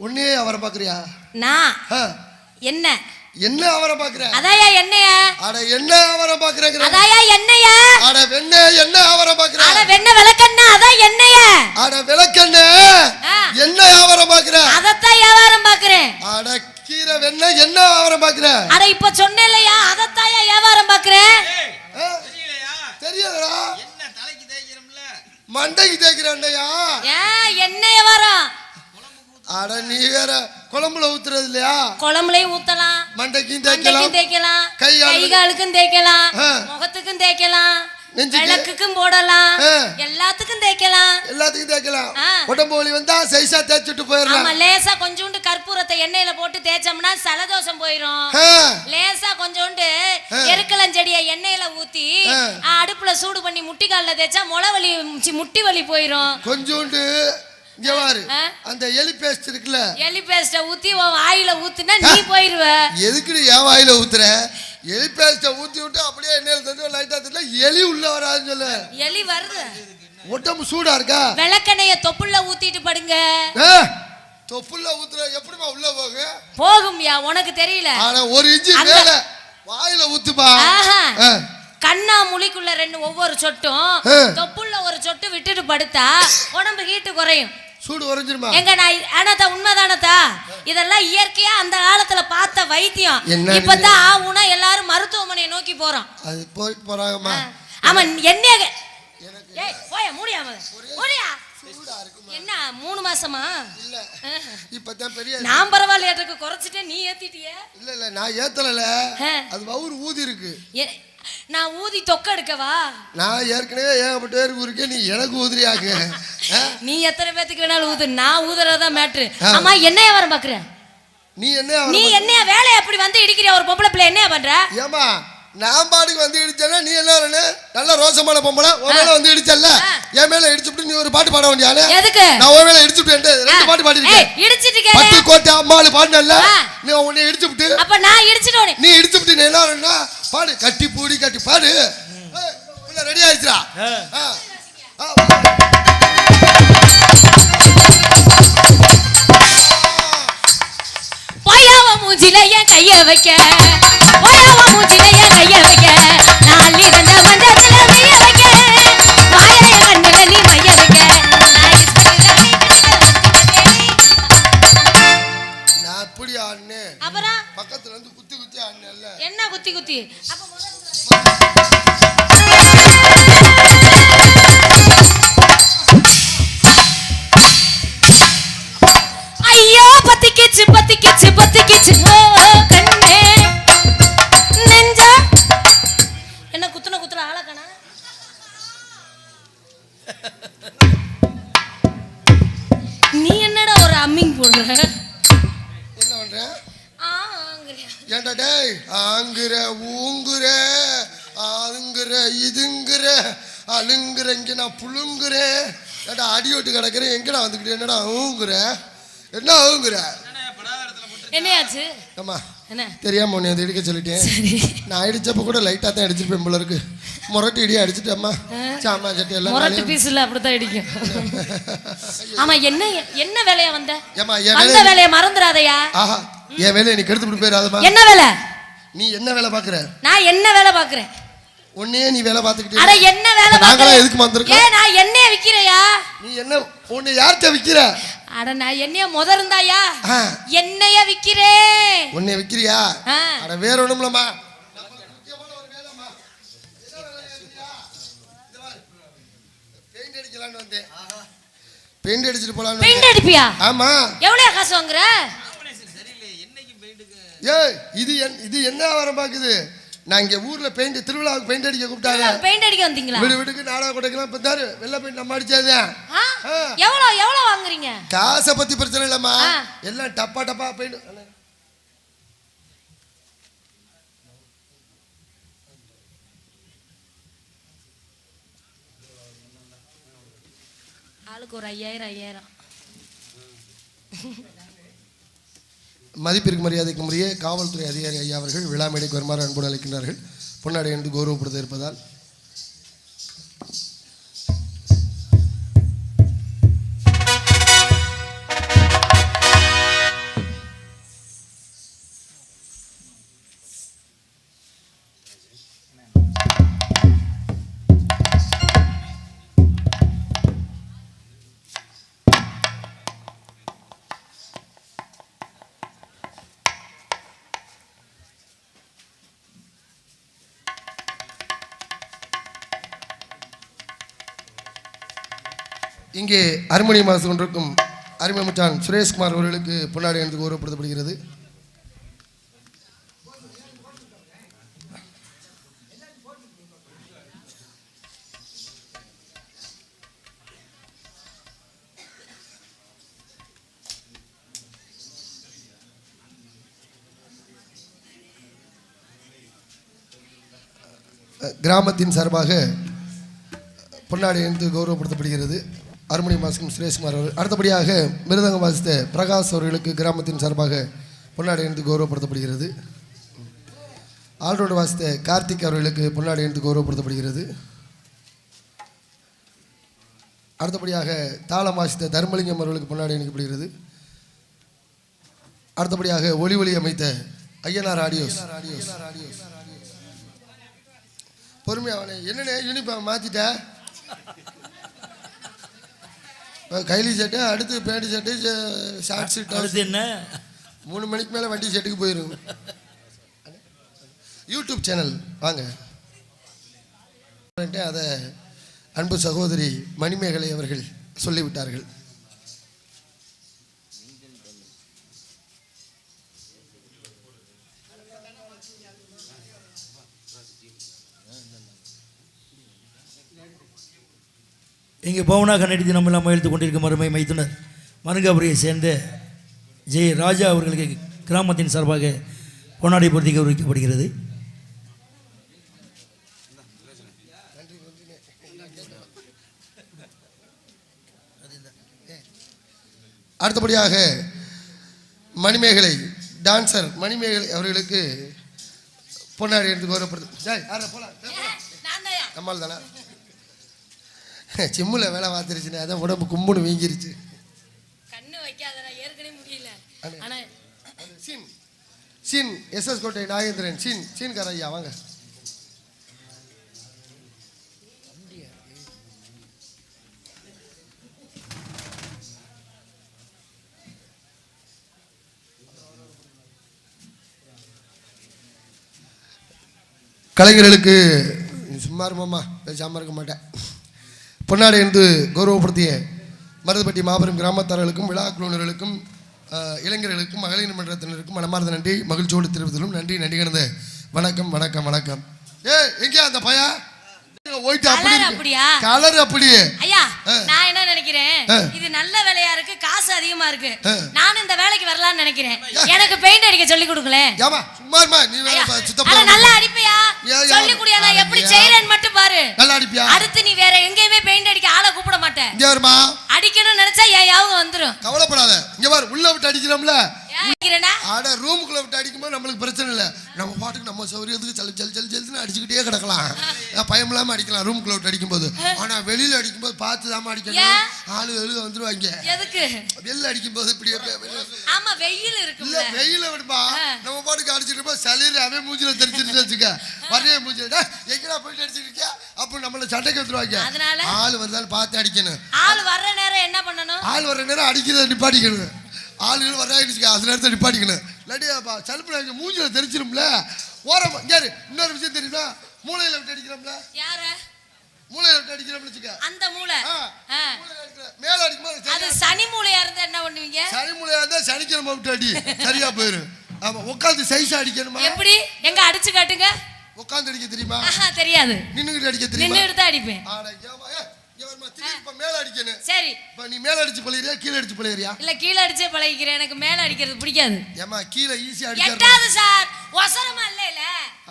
உன்னையே வியாபாரம் பாக்குறியா? நான் என்ன வியாபாரம் பாக்குற? அதாயா என்னையா? அட என்ன வியாபாரம் பாக்குறேங்கற? அதாயா என்னையா? அட என்ன வியாபாரம் பாக்குற? அட வெண்ண விளக்கண்ணா, அத என்னையா? அட விளக்கண்ணே என்ன வியாபாரம் பாக்குற? அதத்தான் வியாபாரம் பாக்குறேன். அட கீரை வெண்ண என்ன வியாபாரம் பாக்குற? அட இப்ப சொன்னேலையா, அதத்தாயா வியாபாரம் பாக்குறேன். தெரியலடா. என்ன தலைக்கு தேய்க்கிறோம்ல, மண்டைக்கு தேய்க்கிறேன்டா. என்ன வியாபாரம்? அட நீ வேற குழம்புல ஊத்துறது இல்லையா? குழம்புலயும் ஊத்தலாம், மண்டைக்கும் தேய்க்கலாம், கை காலுக்கும் தேய்க்கலாம், முகத்துக்கும் தேய்க்கலாம், விளக்குக்கும் போடலாம், எல்லாத்துக்கும் தேய்க்கலாம். உடம்பு வலி வந்தா சைஸா தேய்ச்சிட்டு போயிடலாம். ஆமா, லேசா கொஞ்சோண்டு கற்பூரத்தை எண்ணெயில போட்டு தேய்ச்சோம்னா சலதோஷம் போயிடும். லேசா கொஞ்சோண்டு எருக்கலஞ்செடியை எண்ணெயில ஊத்தி அடுப்புல சூடு பண்ணி முட்டி கால்ல தேய்ச்சா முட்டி வலி போயிடும். கொஞ்சோண்டு அந்த எலி பேஸ்ட் இருக்குல்ல, எலி பேஸ்ட ஊத்தி வாயில ஊத்துனா நீ போயிருவ. எதுக்கு என் வாயில ஊத்துற? எலி பேஸ்ட ஊத்தி விட்டு அப்படியே எண்ணெயில தந்து லைட்டா தட்டல எலி உள்ள வராதுன்னு சொல்ல. எலி வருது. உடம்பு சூடா இருக்கா? விளக்கெண்ணெய தொப்புள்ள ஊத்திட்டு படுங்க. தொப்புள்ள ஊத்துற எப்படிமா உள்ள போகும்யா? உனக்கு தெரியல. ஆனா ஒரு இன்ச்சு மேல வாயில ஊத்துமா. கண்ணா முழிக்குள்ள ஒவ்வொரு சொட்டும், தொப்புள்ள ஒரு சொட்டு விட்டுட்டு படுத்தா உடம்பு ஹீட்டு குறையும், சூடு குறைஞ்சிருமா? எங்க நான் ஆனதா உண்மைதானதா? இதெல்லாம் இயற்கையா அந்த காலத்துல பார்த்த வைத்தியம். இப்பதான் ஆவுனா எல்லாரும் மருத்துவமனையை நோக்கி போறோம். அது போயிட்டு போறாங்கம்மா. ஆமா, என்ன போய முடியாம முடியா என்ன 3 மாசமா? இல்ல இப்பதான் பெரிய நான் பரவாயில்லையாட்டுக்கு குறைச்சிட்டேன், நீ ஏத்திட்டிய? இல்ல நான் ஏத்தல, அது வவுறு ஊதி இருக்கு. நான் ஊதி தொக்க எடுக்கவா? நான் ஏற்கனவே ஏகப்பட்ட பேருக்கு ஊருக்கே, நீ எனக்கு ஊதுறியாங்க. நீ எத்தனை பேத்துக்கு வேணாலும் ஊது, நான் ஊதுறதா மேட்ரு. ஆமா, என்ன வியாபாரம் பாக்குற? நீ என்ன வேலைய அப்படி வந்து இடிக்கிறியா? ஒரு பொம்பளை பிள்ளை என்ன பண்ற? ஏமா நான் பாட்டுக்கு வந்து இடிச்சேன்னா நீ என்ன வரணும்? நல்ல ரோசமான பொம்பளை உன் மேல வந்து இடிச்சல்ல, என் மேல இடிச்சுட்டு நீ ஒரு பாட்டு பாட வேண்டியானே. எதுக்கு? நான் உன் மேல இடிச்சுட்டு ரெண்டு பாட்டு பாடிருக்கேன். இடிச்சிட்டு பத்து கோட்டை அம்மாளு பாடினல்ல, நீ உன்னை இடிச்சுட்டு அப்ப நான் இடிச்சிட்டோனே. நீ இடிச்சுட்டு நீ என்ன வரணும்னா பாடு, கட்டி பூடி கட்டி பாடு. ரெடி ஆயிடுச்சுடா. போயாவ மூஞ்சில என் கைய வைக்க, போயாவ மூஞ்சில என் கைய வைக்க, நான் இருந்த மண்டத்துல மைய வைக்க, வாய கண்ணுல நீ மைய வைக்க, நான் அப்படி ஆடுனே. அப்புறம் பக்கத்துல இருந்து குத்தி குத்தி ஆடுனேல்ல. என்ன குத்தி குத்தி? அப்ப ஐயோ பத்திக்கிச்சு பத்திக்கிச்சு பத்திக்கிச்சு கண்ணே நெஞ்ச என்ன குத்துன குத்துற ஆளக்கணா. நீ என்னடா ஒரு அம்மிங் போடுற? என்ன பண்ற? ஏன்டா டேய், ஆங்குற ஊங்குற ஆங்குற இதுங்குற அழுங்குற, இங்க நான் புழுங்குறேன். ஏன்டா அடி விட்டு கிடக்குறேன், எங்கடா வந்துக்கிட்டு என்னடா ஊங்குற? என்ன ஆகுங்கிற? என்னையாச்சு? ஆமா என்ன தெரியாம உன்னை வந்து இடிக்க சொல்லிட்டேன். நான் அடிச்சப்ப கூட லைட்டா தான் அடிச்சிருப்பேன் போல இருக்கு. முரட்டு இடி அடிச்சுட்டேம்மா. சாமா சட்டை எல்லாம் முரட்டு பீஸ்ல அப்படித்தான் அடிக்கும். ஆமா என்ன என்ன வேலையா வந்த? ஏமா அந்த வேலைய மறந்துடாதயா. ஆஹா, என் வேலையை நீ கெடுத்து விட்டு போயிடாதமா. என்ன வேலை? நீ என்ன வேலை பாக்குற? நான் என்ன வேலை பாக்குறேன்? உன்னையே நீ வேலை பார்த்துக்கிட்டே. அட என்ன வேலை பாக்குற? நாங்களா எதுக்கு வந்திருக்கோம்? ஏய் நான் எண்ணெய் விக்கிறையா? நீ என்ன உன்னை யார்ட்ட விக்கிற? அட நான் எண்ணெய முதர்ந்தாயா? எண்ணெய விக்கிறேன். உன்னை விக்கிறியா? அட வேற ஒண்ணும்லமா. பெயிண்ட் அடிக்கலாம்னு வந்தேன். பெயிண்ட் அடிச்சிட்டு போலாம். பெயிண்ட் அடிப்பியா? ஆமா. எவ்வளவு காசு வாங்குற? ஏய் இது என்ன வியாபாரம் பாக்குது? நான் இங்க ஊர்ல பெயிண்ட் திருவிழாவுக்கு பெயிண்ட் அடிக்க கூப்பிட்டாங்க. பெயிண்ட் அடிக்க வந்தீங்களா? வீடு வீட்டுக்கு நாடா கொடைக்கலாம். இப்ப தாரு வெள்ளை பெயிண்ட் நம்ம அடிச்சது. எவ்வளவு வாங்குறீங்க? காசை பத்தி பிரச்சனை இல்லம்மா, எல்லாம் டப்பா டப்பா பெயிண்ட். ஆளுக்கு ஒரு 5000. மதிப்பிற்கு மரியாதைக்கு முறையே காவல்துறை அதிகாரி ஐயா அவர்கள் விழா மேடைக்கு வருமாறு அன்போடு அழைக்கின்றார்கள். பொன்னாடை என்று கௌரவப்படுத்த இருப்பதால் இங்கே அருமணி மாசு கொண்டிருக்கும் அருமை மச்சான் சுரேஷ்குமார் அவர்களுக்கு பொன்னாடை என்று கௌரவப்படுத்தப்படுகிறது. கிராமத்தின் சார்பாக பொன்னாடை என்று கௌரவப்படுத்தப்படுகிறது அருமணி மாஸ்கம் சுரேஷ்குமார் அவர்கள். அடுத்தபடியாக மிருதங்கம் வாசித்த பிரகாஷ் அவர்களுக்கு கிராமத்தின் சார்பாக பொன்னாடை என்று கௌரவப்படுத்தப்படுகிறது. ஆல்ரவுண்ட் வாசித்த கார்த்திக் அவர்களுக்கு பொன்னாடை என்று கௌரவப்படுத்தப்படுகிறது. அடுத்தபடியாக தாளம் வாசித்த தர்மலிங்கம் அவர்களுக்கு பொன்னாடை அணிக்கப்படுகிறது. அடுத்தபடியாக ஒளி அமைத்த ஐயனார் ஆடியோஸ். பொறுமையாக என்னென்ன யூனிஃபார்ம் மாற்றிட்ட? கைலி சட்டை, அடுத்து பேண்ட் சட்டை, ஷார்ட் ஷர்ட். அடுத்து என்ன 3 மணிக்கு மேலே வண்டி செட்டுக்கு போயிடும். யூடியூப் சேனல் வாங்க. அதை அன்பு சகோதரி மணிமேகலை அவர்கள் சொல்லிவிட்டார்கள். இங்கே பவுனா கண்ணடித்து நம்ம எல்லாம் எழுத்து கொண்டிருக்கும் அருமை மைத்துனர் மருங்காபுரியை சேர்ந்த ஜெய் ராஜா அவர்களுக்கு கிராமத்தின் சார்பாக பொன்னாடை பொருத்தி கௌரவிக்கப்படுகிறது. அடுத்தபடியாக மணிமேகலை டான்சர் மணிமேகலை அவர்களுக்கு பொன்னாடி எடுத்து கௌரவப்படுத்து. நம்மால் தானே சிம்மில் வேலை பார்த்துருச்சுன்னு அதான் உடம்பு கும்புன்னு வீங்கிருச்சு. கண்ணு வைக்காதடா, ஏற்கனவே முடியல. சீன் சீன் எஸ்எஸ் கோட்டை நாகேந்திரன் சீன் சீன் ஐயா வாங்க. கலைஞர்களுக்கு சும்மா இருமாம்மா பேசாமல் இருக்க மாட்டேன். பொன்னாடை என்று கௌரவப்படுத்திய மருதுப்பட்டி மாபெரும் கிராமத்தார்களுக்கும் விழா குழுவினர்களுக்கும் இளைஞர்களுக்கும் மகளிர் மன்றத்தினருக்கும் மனமார்ந்த நன்றி, மகிழ்ச்சியோடு தெரிவித்தலும் நன்றி. நன்றி கிடந்த வணக்கம் வணக்கம் வணக்கம். எங்கேயா அந்த பையா கலர் அப்படியே ஐயா, நான் என்ன நினைக்கிறேன், இது நல்ல வேலையா இருக்கு, காசு அதிகமா இருக்கு, நானும் இந்த வேலைக்கு வரலாம்னு நினைக்கிறேன். எனக்கு பெயிண்ட் அடிக்க சொல்லி கொடுங்களேன். நல்லா அடிப்பியா சொல்லி குடியா, நான் எப்படி செய்யறேன்னு மட்டும் பாரு. நல்லா அடிப்பியா? அடுத்து நீ வேற எங்கேயுமே பெயிண்ட் அடிக்க ஆளை கூப்பிட மாட்டேன். அடிக்கணும்னு நினைச்சா என் யாவும் வந்துரும். கவலைப்படாத, இங்க பாரு உள்ள விட்டு அடிக்கிறோம்ல, ரூமுக்குள்ள விட்டு அடிக்கும்போது நம்மளுக்கு பிரச்சனை இல்லை. நம்ம பாட்டுக்கு நம்ம சௌரியத்துக்கு ஜல் ஜல் ஜல் ஜல்னு அடிச்சுக்கிட்டே கிடக்கலாம், பயம் இல்லாம அடிக்கலாம் ரூமுக்குள்ள விட்டு அடிக்கும்போது. ஆனா வெளியில அடிக்கும்போது பார்த்து தாம அடிக்கணும், ஆளு வெளியில வந்துருவாங்க. எதுக்கு வெளில அடிக்கும்போது இப்படி ஆமா வெயில் இருக்கு இல்ல, வெயில விடுப்பா நம்ம பாட்டுக்கு அடிச்சுட்டு சளிராவே மூஞ்சில தெரிச்சிட்டு வச்சுக்க, வரைய மூஞ்சில எங்கடா போயிட்டு அடிச்சிருக்கியா அப்ப நம்மள சட்டைக்கு வந்துருவாங்க. அதனால ஆள் வந்தாலும் பார்த்து அடிக்கணும். ஆள் வர்ற நேரம் என்ன பண்ணணும்? ஆள் வர்ற நேரம் அடிக்கிறத நிப்பாட்டிக்கணும். ஆளுகள் வர்றாங்க அது நேரத்தை நிப்பாட்டிக்கணும். இல்லாட்டியாப்பா சலுப்பு மூஞ்சில தெரிச்சிரும்ல. ஓரம் யாரு இன்னொரு விஷயம் தெரியுமா, மூளையில விட்டு அடிக்கிறோம்ல, யாரு மூளையில விட்டு அடிக்கிறோம்னு வச்சுக்க, அந்த மூளை மேல அடிக்கும்போது அது சனி மூளையா இருந்தா என்ன பண்ணுவீங்க? சனி மூளையா இருந்தா சனிக்கிழமை விட்டு அடி சரியா போயிடும். ஆமா உட்காந்து சைஸா அடிக்கணுமா? எப்படி எங்க அடிச்சு காட்டுங்க. உட்காந்து அடிக்க தெரியுமா? தெரியாது. நின்னுகிட்டு அடிக்க தெரியுமா? நின்னுகிட்டு தான் அடிப்பேன். மேல அடிக்கணும். சரி, இப்ப நீ மேல அடிச்சு பழகிறியா கீழ அடிச்சு பழகிறியா? இல்ல கீழ அடிச்சே பழகிக்கிறேன், எனக்கு மேல அடிக்கிறது பிடிக்காது. ஏமா கீழ ஈஸியா அடிச்சறேன். எட்டாவது சார் ஒசரமா இல்ல.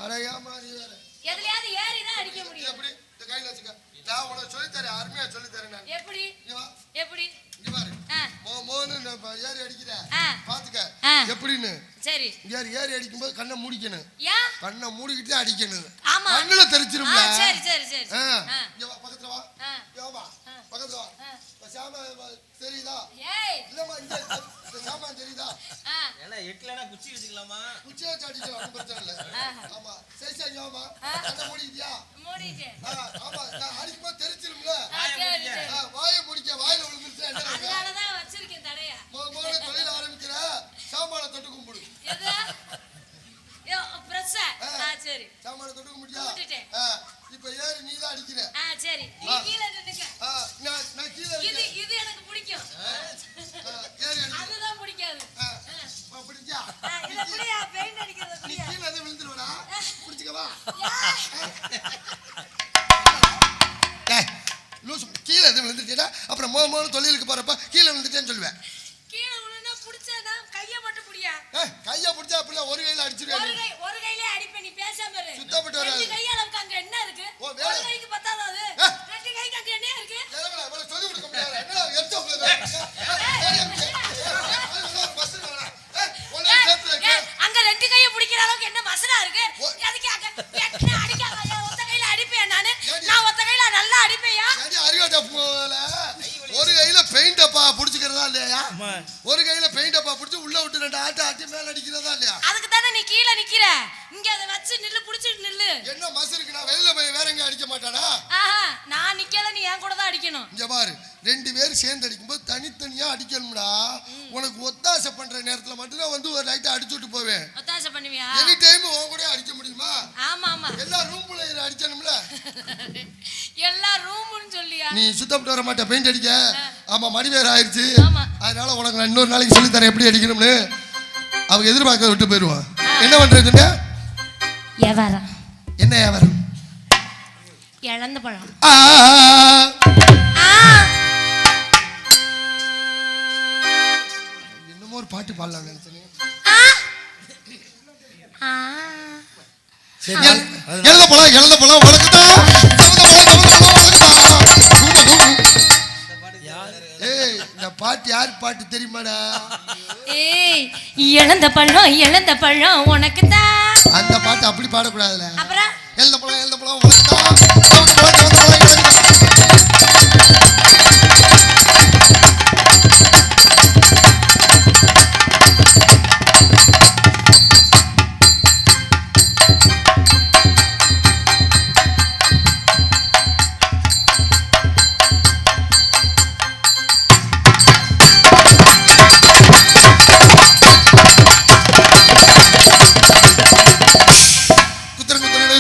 அட ஏமா நீ வேற எதுலயாவது ஏறி தான் அடிக்க முடியும். எப்படி இந்த கையில வச்சுக்க, நான் உனக்கு சொல்லி தரேன், அருமையா சொல்லி தரேன் நான். எப்படி எப்படி இங்க பாரு, மோனு ஏறி அடிக்கிற பாத்துக்க எப்படின்னு. சரி, ஏறி அடிக்கும்போது கண்ணை மூடிக்கணும். ஏன் கண்ணை மூடிக்கிட்டு அடிக்கணும், ஆமா கண்ணுல தெரிச்சிரும்ல. சரி சரி சரி, இங்க வா பக்கத்துல வா, வா பக்கத்துல வா. சாமா தெரியுதா? இல்லம்மா இந்த சாமா தெரியுதா? ஏன்னா எட்லனா குச்சி வச்சுக்கலாமா? குச்சி வச்சு அடிக்கலாம் பிரச்சனை இல்ல. ஆமா சரி சரி ஆமா கண்ணை மூடிட்டியா? மூடிட்டேன். ஆமா நான் அடிக்கும்போது தெரிச்சிரும்ல. வாயை முடிக்க வாயில விழுந்துருச்சு. அதனால தான் வச்சிருக்கேன் தடையா. மோனே தொழில ஆரம்பிக்கிற சாமான தொட்டு கும்பிடு. எது? பிரஸ். சரி சாமான தொட்டு கும்பிட்டியா? கும்பிட்டேன். இப்ப ஏறி நீ தான் அடிக்கிற. சரி நீ கீழ நின்னுக்க. நான் கீழ இருக்கேன். இது எனக்கு பிடிக்கும். ஏறி அடி. அதுதான் பிடிக்காது. பிடிச்சா? இல்ல புடியா பெயிண்ட் அடிக்கிறது புடியா. நீ கீழ வந்து விழுந்துறடா. புடிச்சுக்க வா. டேய் லூஸ் கீழ வந்து விழுந்துட்டேடா. அப்புறம் மோனு தொழிலுக்கு போறப்ப கீழ விழுந்துட்டேன்னு சொல்லுவேன். கீழ விழுந்தா புடிச்சேனா கைய மட்டும் புடியா. கைய புடிச்சா அப்பல ஒரு கையில அடிச்சிருவே. ஒரு கையிலே அடிப்பே, நீ பேசாம இரு. சுத்தப்பட்டு வராது. ரெண்டு கையால அங்க என்ன இருக்கு? ஒரு கைக்கு பத்தாதா அது? ரெண்டு கைக்கு அங்க என்ன இருக்கு? ஏறடா அவள சொல்லி கொடுக்க முடியாது. என்னடா எடுத்து உள்ள அங்க ரெண்டு கைய பிடிக்கிற அளவுக்கு என்ன மசரா இருக்கு? எதுக்கு அங்க என்ன அடிக்காத? ஒத்த கையில அடிப்பேன் நானு. நான் ஒத்த கையில நல்லா அடிப்பேயா? ஏடி அறிவாட்ட போல. ஒரு கையில பெயிண்ட் டப்பா புடிச்சுக்கிறதா இல்லையா? ஒரு கையில பெயிண்ட் டப்பா புடிச்சு உள்ள விட்டு ரெண்டு ஆட்டி மேல அடிக்கிறதா இல்லையா? அதுக்கு தானே நீ கீழ நிக்கிற. இங்க அத வச்சு நில்லு, புடிச்சிட்டு நில்லு. என்ன மசு இருக்கு, நான் வெளியில போய் வேற எங்க அடிக்க மாட்டானா? நான் நிக்கல, நீ என் கூட தான் அடிக்கணும். இங்க பாரு, ரெண்டு பேர் சேர்ந்து அடிக்கும்போது தனித்தனியா அடிக்கணும்டா. உனக்கு ஒத்தாசை பண்ற நேரத்துல மட்டும் தான் வந்து ஒரு லைட்டா அடிச்சுட்டு போவேன். ஒத்தாசை பண்ணுவியா? எனி டைம் உன் கூட அடிக்க முடியுமா? ஆமா ஆமா, எல்லா ரூம்ல அடிக்கணும்ல. எல்லா ரூம்னு சொல்லியா? நீ சுத்தப்பட்டு வர மாட்ட பெயிண்ட் அடிக்க. ஆமா மணி வேற ஆயிருச்சு. ஆமா, அதனால உனக்கு நான் இன்னொரு நாளைக்கு சொல்லி தரேன் எப்படி அடிக்கணும்னு. அவங்க எதிர்பார்க்க விட்டு போயிடுவான். என்ன பண்றதுங்க? வியாபாரம். என்ன வியாபாரம்? இழந்த பழம். என்னமோ ஒரு பாட்டு பாடலாம் நினைச்சேன். எழுத பழம் வணக்கத்தா. ஏய் இந்த பாட்டு யார் பாட்டு தெரியுமாடா? ஏய் இழந்த பழம் உனக்கு தான். அந்த பாட்டு அப்படி பாடக்கூடாதுல. அப்புறம் எழுந்த பழம் உனக்கு தான்.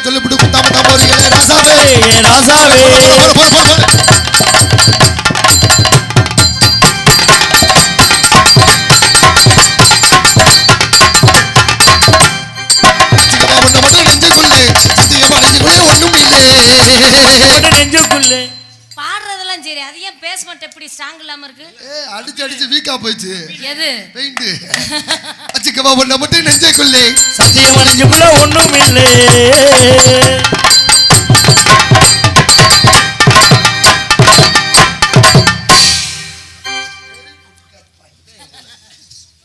சொல்லிவிட்டு குத்தாம தான் போறீங்களே ராசாவே. ராசாவே நெஞ்சுக்குள்ளே பாடுறதெல்லாம் சரி, அது ஏன் பேஸ்மெண்ட் எப்படி ஸ்ட்ராங் இல்லாம இருக்கு? அடிச்சு வீக்கா போயிடுச்சு. எது பெயிண்ட் அச்சுக்கவா ஒண்ண மட்டும் நெஞ்சுக்குள்ளே சத்தியமா நெஞ்சுக்குள்ள ஒண்ணும் இல்லை.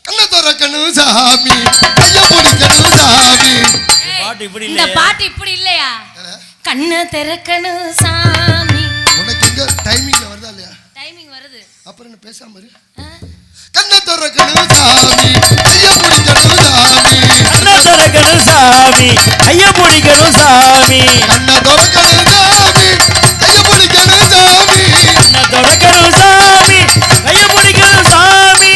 கண்ண திறக்கணும் சாமி, கைய பிடிக்கணும் சாமி. இந்த பாட்டு இப்படி இல்லையா? கண்ண திறக்கணும் சாமி. உனக்கு எங்க டைமிங்ல வருதா இல்லையா? டைமிங் வருது. அப்புறம் என்ன பேசாம இரு. கண்ண திறக்கணும் சாமி, கைய பிடிக்கணும் சாமி. கண்ண திறக்கணும் சாமி, கைய பிடிக்கணும் சாமி. கண்ண திறக்கணும் சாமி, கைய பிடிக்கணும் சாமி. கண்ண திறக்கணும் சாமி, கைய பிடிக்கணும் சாமி.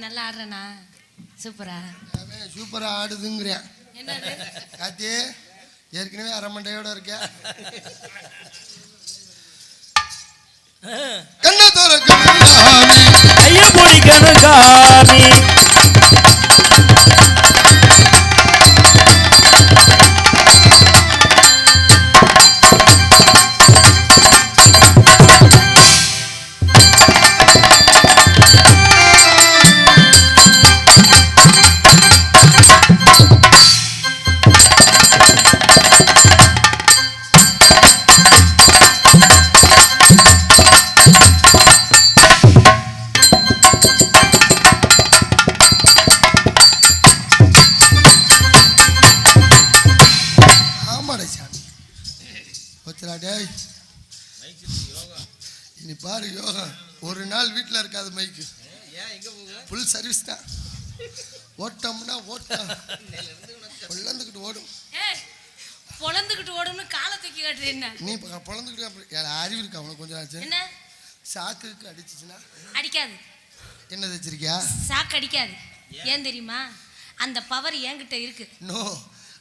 நல்லா ஆடுறனா? சூப்பரா சூப்பரா ஆடுதுங்கிறேன். என்னது காத்தி ஏற்கனவே அரமண்டையோட இருக்க. கண்ண திறக்கணும் சாமி, கைய பிடிக்கணும் சாமி. இனி பாரு யோகா ஒரு நாள் வீட்டில் இருக்காது மைக்கு. ஃபுல் சர்வீஸ் தான். ஓட்டம்னா ஓட்டம் பொழந்துக்கிட்டு ஓடும். பொழந்துக்கிட்டு ஓடும்னு காலை தூக்கி காட்டுற என்ன? நீ பொழந்துக்கிட்டு அறிவு இருக்கா உனக்கு கொஞ்சம் ஆச்சு? என்ன சாக்குக்கு அடிச்சிச்சுன்னா அடிக்காது. என்ன வச்சிருக்கியா? சாக்கு அடிக்காது. ஏன் தெரியுமா? அந்த பவர் என்கிட்ட இருக்கு. நோ,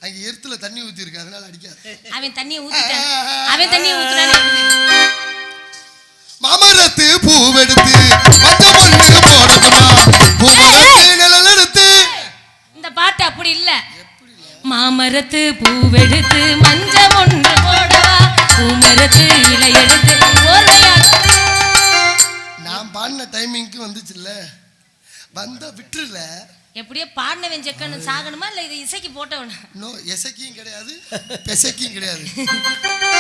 அங்க எர்த்துல தண்ணி ஊத்தி இருக்கு, அதனால அடிக்காது. அவன் தண்ணியை ஊத்திட்டான். அவன் தண்ணியை ஊத்துறானே. மாமரத்து பூவெடுத்து மஞ்ச பொண்ணு போடட்டுமா? பூமரத்து நிழலெடுத்து. இந்த பாட்டு அப்படி இல்ல. மாமரத்து பூவெடுத்து மஞ்ச ஒன்று போடவா, பூமரத்து இலை எடுத்து நான் பாடின டைமிங்க்கு வந்துச்சுல்ல, வந்தா விட்டுருல. எப்படியோ பாடினவன் செக்கன்னு சாகணுமா இல்ல இது இசைக்கு போட்டவனா? நோ, இசைக்கும் கிடையாது பெசைக்கும் கிடையாது.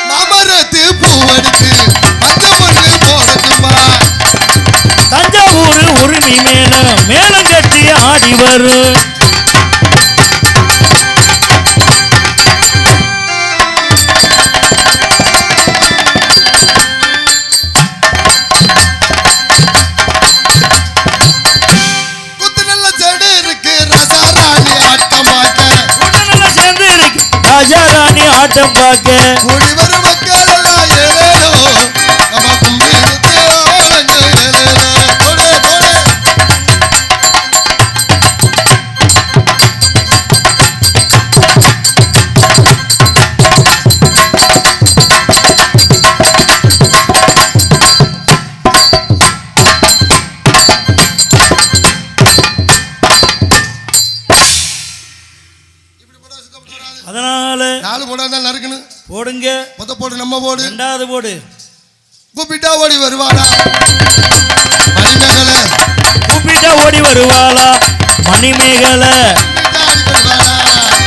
மாமரத்து பூவெடுத்து மஞ்ச பொண்ணு போடட்டுமா? தஞ்சாவூர் உரிமை மேளம் கட்டி ஆடி வரும். ராஜாராணி ஆட்டம் பார்க்க கூடி வரும் மக்கள் எல்லாம் ஏலேலோ, நம்ம கும்பிடுத்து ஆளுங்க ஏலேலோ. போடு போடு. அதனால 4 போடா தான் நறுக்கணும். போடுங்க. போடு நம்ம போடு. 2வது போடு. கூப்பிட்டா ஓடி வருவாளா மணிமேகலை. கூப்பிட்டா ஓடி வருவாளா மணிமேகலை.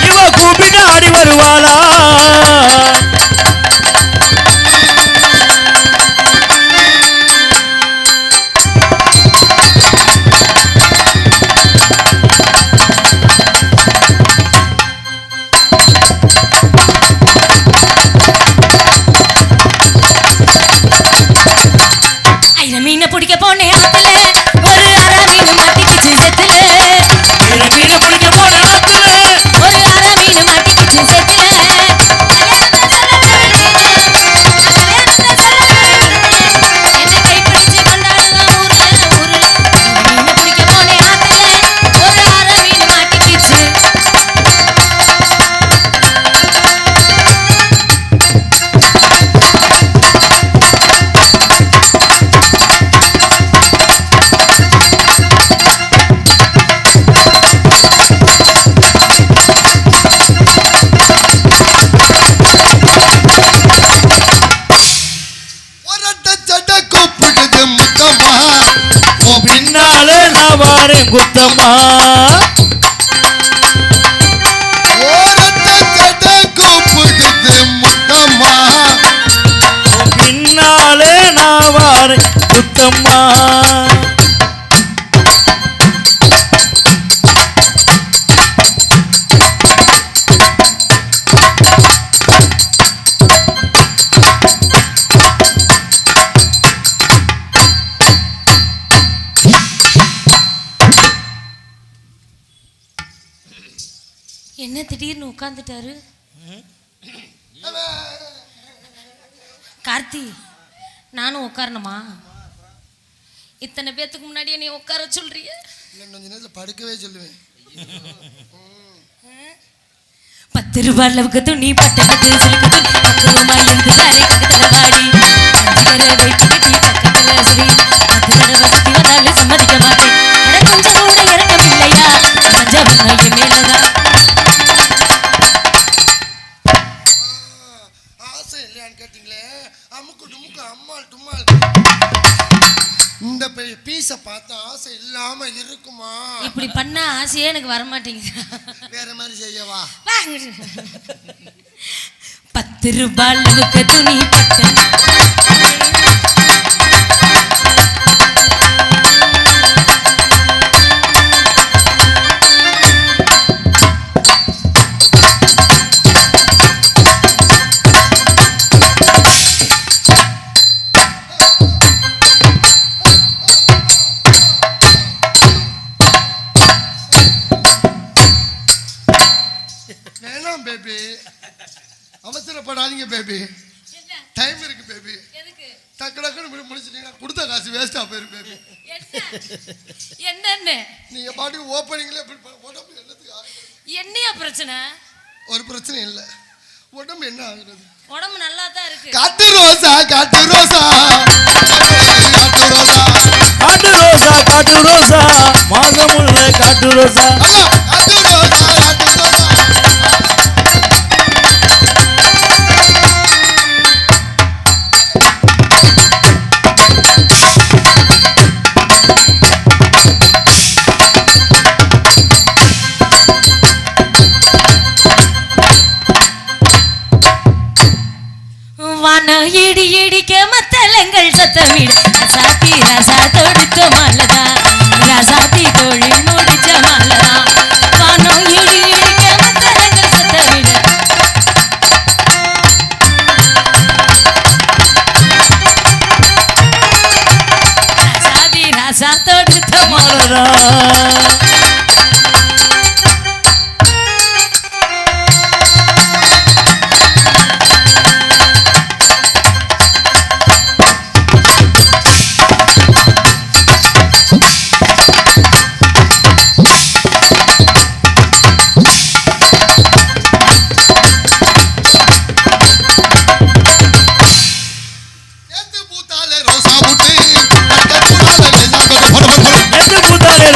இவ கூப்பிட்டா ஆடி வருவாளா. மீனை பிடிக்க போனேன் ஆத்துல ஒரு அரை மீன் மாட்டிக்கிச்சு செத்துல. மீனை பிடிக்க போன ஆத்துல ஒரு அரை மீன் மாட்டிக்கிச்சு செத்துல. என்ன கை பிடிச்சு கொண்டாடுதான் ஊர்ல ஊர்ல. மீனை பிடிக்க போனேன் ஆத்துல ஒரு அரை மீன் மாட்டிக்கிச்சு. பின்னாலே நான் வாரேன் குத்தம்மா. பின்னாலே நான் வாரேன் குத்தம்மா. என்ன திடீர்னு உட்காந்துட்டாரு கார்த்தி? நானும் உட்காரணுமா? இத்தனை பேத்துக்கு முன்னாடி நீ உட்கார சொல்றிய? கொஞ்ச நேரத்தில் படுக்கவே சொல்லுவேன். 10 ரூபாய் அளவுக்கு துணி பட்டணத்து சிலுக்கு துணி 10 ரூபாய் இருந்து சாரி கட்டதவாடி 5 தடவை டிக்கெட்டி பக்கத்துல சரி 10 தடவை சுத்தி வந்தாலும் சம்மதிக்க மாட்டேன். அட கொஞ்சம் கூட இறக்கம் இல்லையா பஞ்சவங்க என் மேலதான். ஆசை இல்லையான்னு கேட்டீங்களே, அமுக்கு டுமுக்கு அம்மாள் டும்மாள். இந்த பீஸை பார்த்தா ஆசை இல்லாம இருக்குமா? இப்படி பண்ண ஆசையே எனக்கு வர மாட்டேங்குது. வேற மாதிரி செய்யவா? 10 ரூபாய் அளவுக்கு துணி பட்ட வேணாம் பேபி, அவசரப்படாதீங்க பேபி. டைம் இருக்கு பேபி. டக்கு டக்குன்னு முடிச்சிட்டீங்கன்னா கொடுத்த காசு வேஸ்டா போயிரும் பேபி. என்னன்னு நீங்க பாட்டுக்கு ஓப்பனிங்ல உடம்பு என்னத்துக்கு ஆகுது? என்னையா பிரச்சனை? ஒரு பிரச்சனை இல்லை. உடம்பு என்ன ஆகுறது? உடம்பு நல்லா தான் இருக்கு. காட்டு ரோசா காட்டு ரோசா காட்டு ரோசா காட்டு ரோசா காட்டு ரோசா மாசமுள்ள காட்டு ரோசா காட்டு ரோசா காட்டு ரோசா. வான இடி இடிக்க மத்தளங்கள் சத்தமிட ராசாத்தி ராசா தொடுத்த மாலதா ராசாத்தி தோழி முடிச்ச மாலதா. வானம் இடி இடிக்க மத்தளங்கள் சத்தமிட ராசாத்தி ராசா தொடுத்த மாலதா.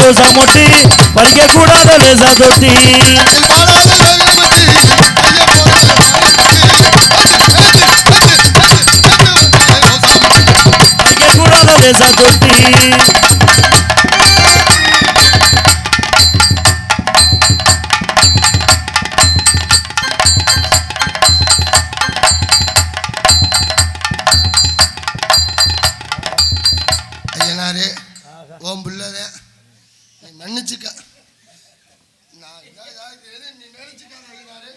ரோசா மொட்டி பறிக்க கூடாத லேசா தொட்டி. லேசா தொட்டி ஐயனாரே ஓம் பிள்ளைதான் நீ மன்னிச்சுக்க நான் நீ நினைச்சுக்க ஐயனாரே.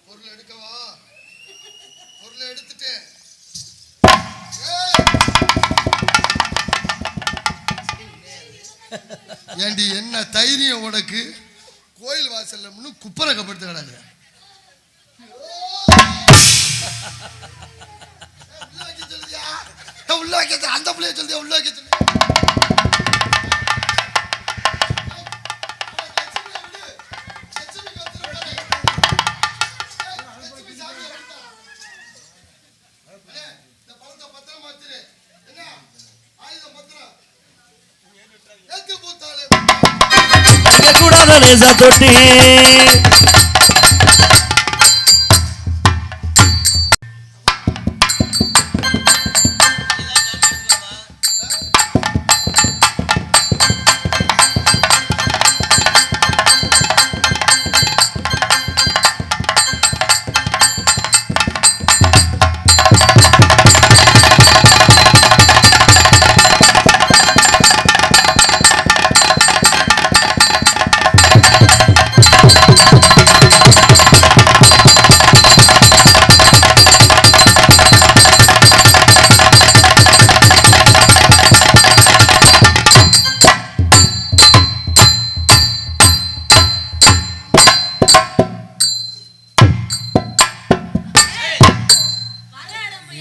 பொருள் எடுக்கவா? பொருளை எடுத்துட்டேன். ஏண்டி என்ன தைரியம் உனக்கு? கோயில் வாசல்ல முன்னும் குப்பரை கப்படுத்து கிடக்குற. உள்ள வைக்க அந்த பிள்ளைய சொல்லியா உள்ள வைக்க சொல்லி கூடாத லேசா தொட்டி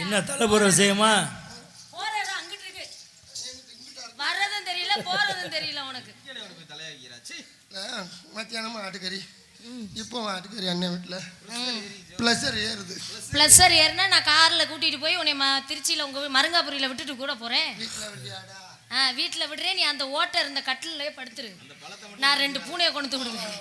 என்ன தலைப்புற விஷயமா? போற இடம் அங்கிட்டு இருக்கு. வர்றதும் தெரியல போறதும் தெரியல உனக்கு. மத்தியானமா ஆட்டுக்கறி இப்போ ஆட்டுக்கறி அண்ணன் வீட்டில் ப்ளஸர் ஏறுது. ப்ளஸர் ஏறினா நான் கார்ல கூட்டிட்டு போய் உன்னை திருச்சியில உங்க மருங்காபுரியில விட்டுட்டு கூட போறேன். வீட்டில் விட்டியாடா? வீட்டில் விடுறேன். நீ அந்த ஓட்டை இருந்த கட்டிலே படுத்துரு. நான் 2 பூனையை கொண்டு விடுவேன்.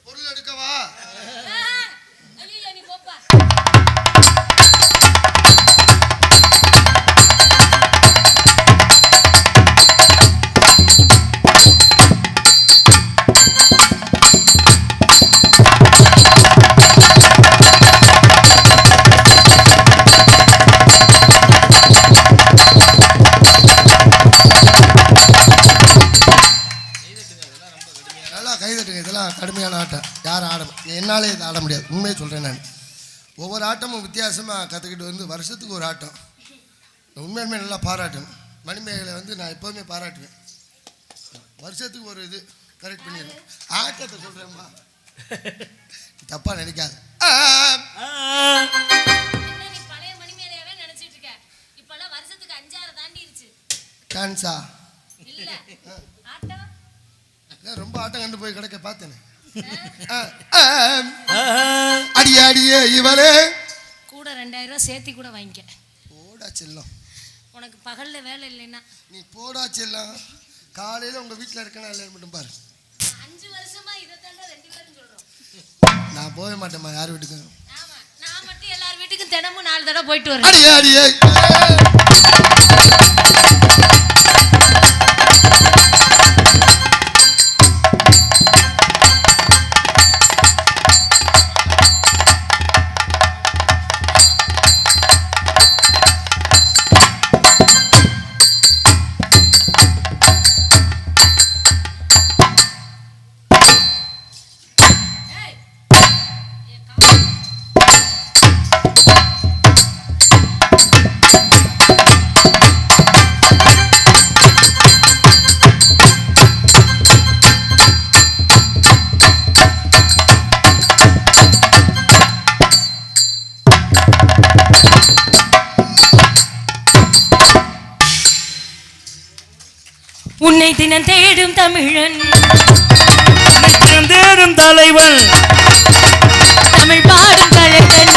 பொருள் எடுக்கவா? ஐயோ நீ போப்பா. நல்லா கைதட்டுங்க. இதெல்லாம் கடுமையான ஆட்டம். யாரும் என்னாலே இதை ஆட முடியாது. உண்மையை சொல்கிறேன். நான் ஒவ்வொரு ஆட்டமும் வித்தியாசமாக கற்றுக்கிட்டு வந்து வருஷத்துக்கு ஒரு ஆட்டம். உண்மையுமே நல்லா பாராட்டணும். மணிமேகலை நான் எப்போதுமே பாராட்டுவேன். வருஷத்துக்கு ஒரு இது கரெக்ட் பண்ணிடுவேன். ஆட்டத்தை சொல்கிறேம்மா, தப்பாக நினைக்காது. நீ பழைய மணிமேலையாவே நினைச்சிட்டு இருக்க. இப்பெல்லாம் வருஷத்துக்கு 5-6 தாண்டிடுச்சு. டான்ஸா? இல்ல ஆட்டம். ரொம்ப ஆட்டம் கண்டு போய் கிடக்க பார்த்தேனே. அடியே அடியே இவளே கூட 2000 ரூபாய் சேர்த்தி கூட வாங்கிக்க. போடா செல்லம். உனக்கு பகல்ல வேலை இல்லைன்னா நீ போடா செல்லம். காலையில் உங்கள் வீட்டில் இருக்கனா இல்லைன்னு மட்டும் பாரு. 5 வருஷமா இதைத்தாண்டா 2 பேரும் சொல்றோம். நான் போக மாட்டேம்மா யார் வீட்டுக்கு. ஆமா நான் மட்டும் எல்லார் வீட்டுக்கும் தினமும் 4 தடவை போயிட்டு வரேன். அடியே அடியே உன்னை தினம் தேடும் தமிழன் தினம் தேடும் தலைவன் தமிழ் பாடும் கலைஞன்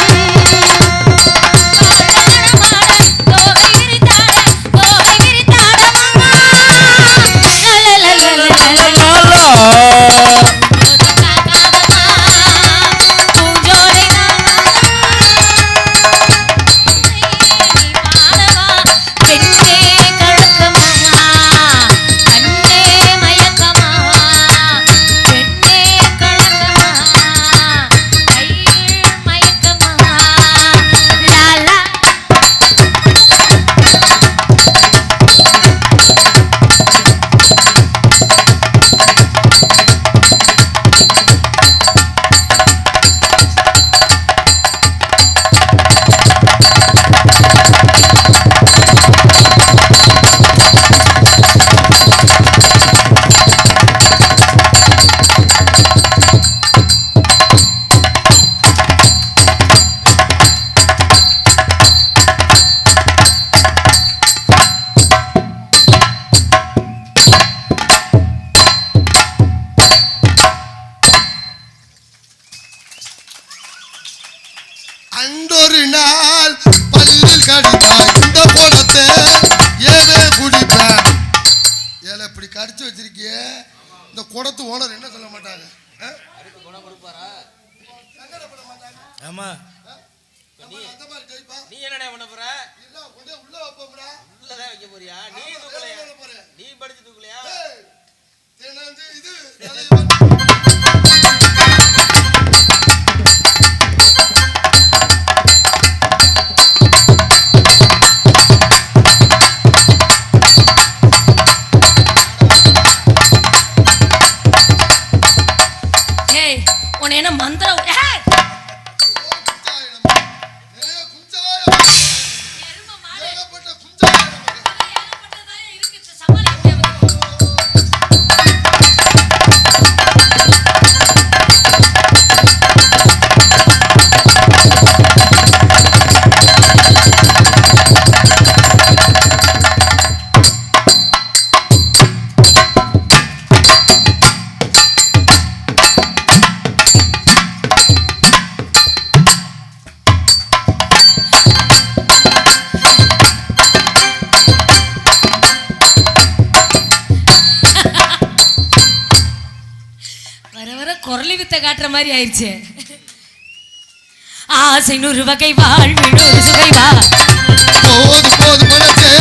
அன்றொரு நாள் பல்லில் கடித்தாய் இந்த குடத்தை ஏவே குடிப்பேன். ஏல இப்படி கடிச்சு வச்சிருக்கிய இந்த குடத்து ஓனர் என்ன சொல்ல மாட்டாங்க? ஆமா நீ என்னடா பண்ண போற? உள்ள வைப்போம்டா. உள்ளதான் வைக்க போறியா? நீ தூக்கலையா? நீ படிச்சு தூக்கலையா? இது என்ன மந்திரம் குரலி வித்த காட்டுற மாதிரி ஆயிடுச்சு. ஆசை நூறு வகை வாழ்வின் ஒரு சுகை வா போது போது மனசே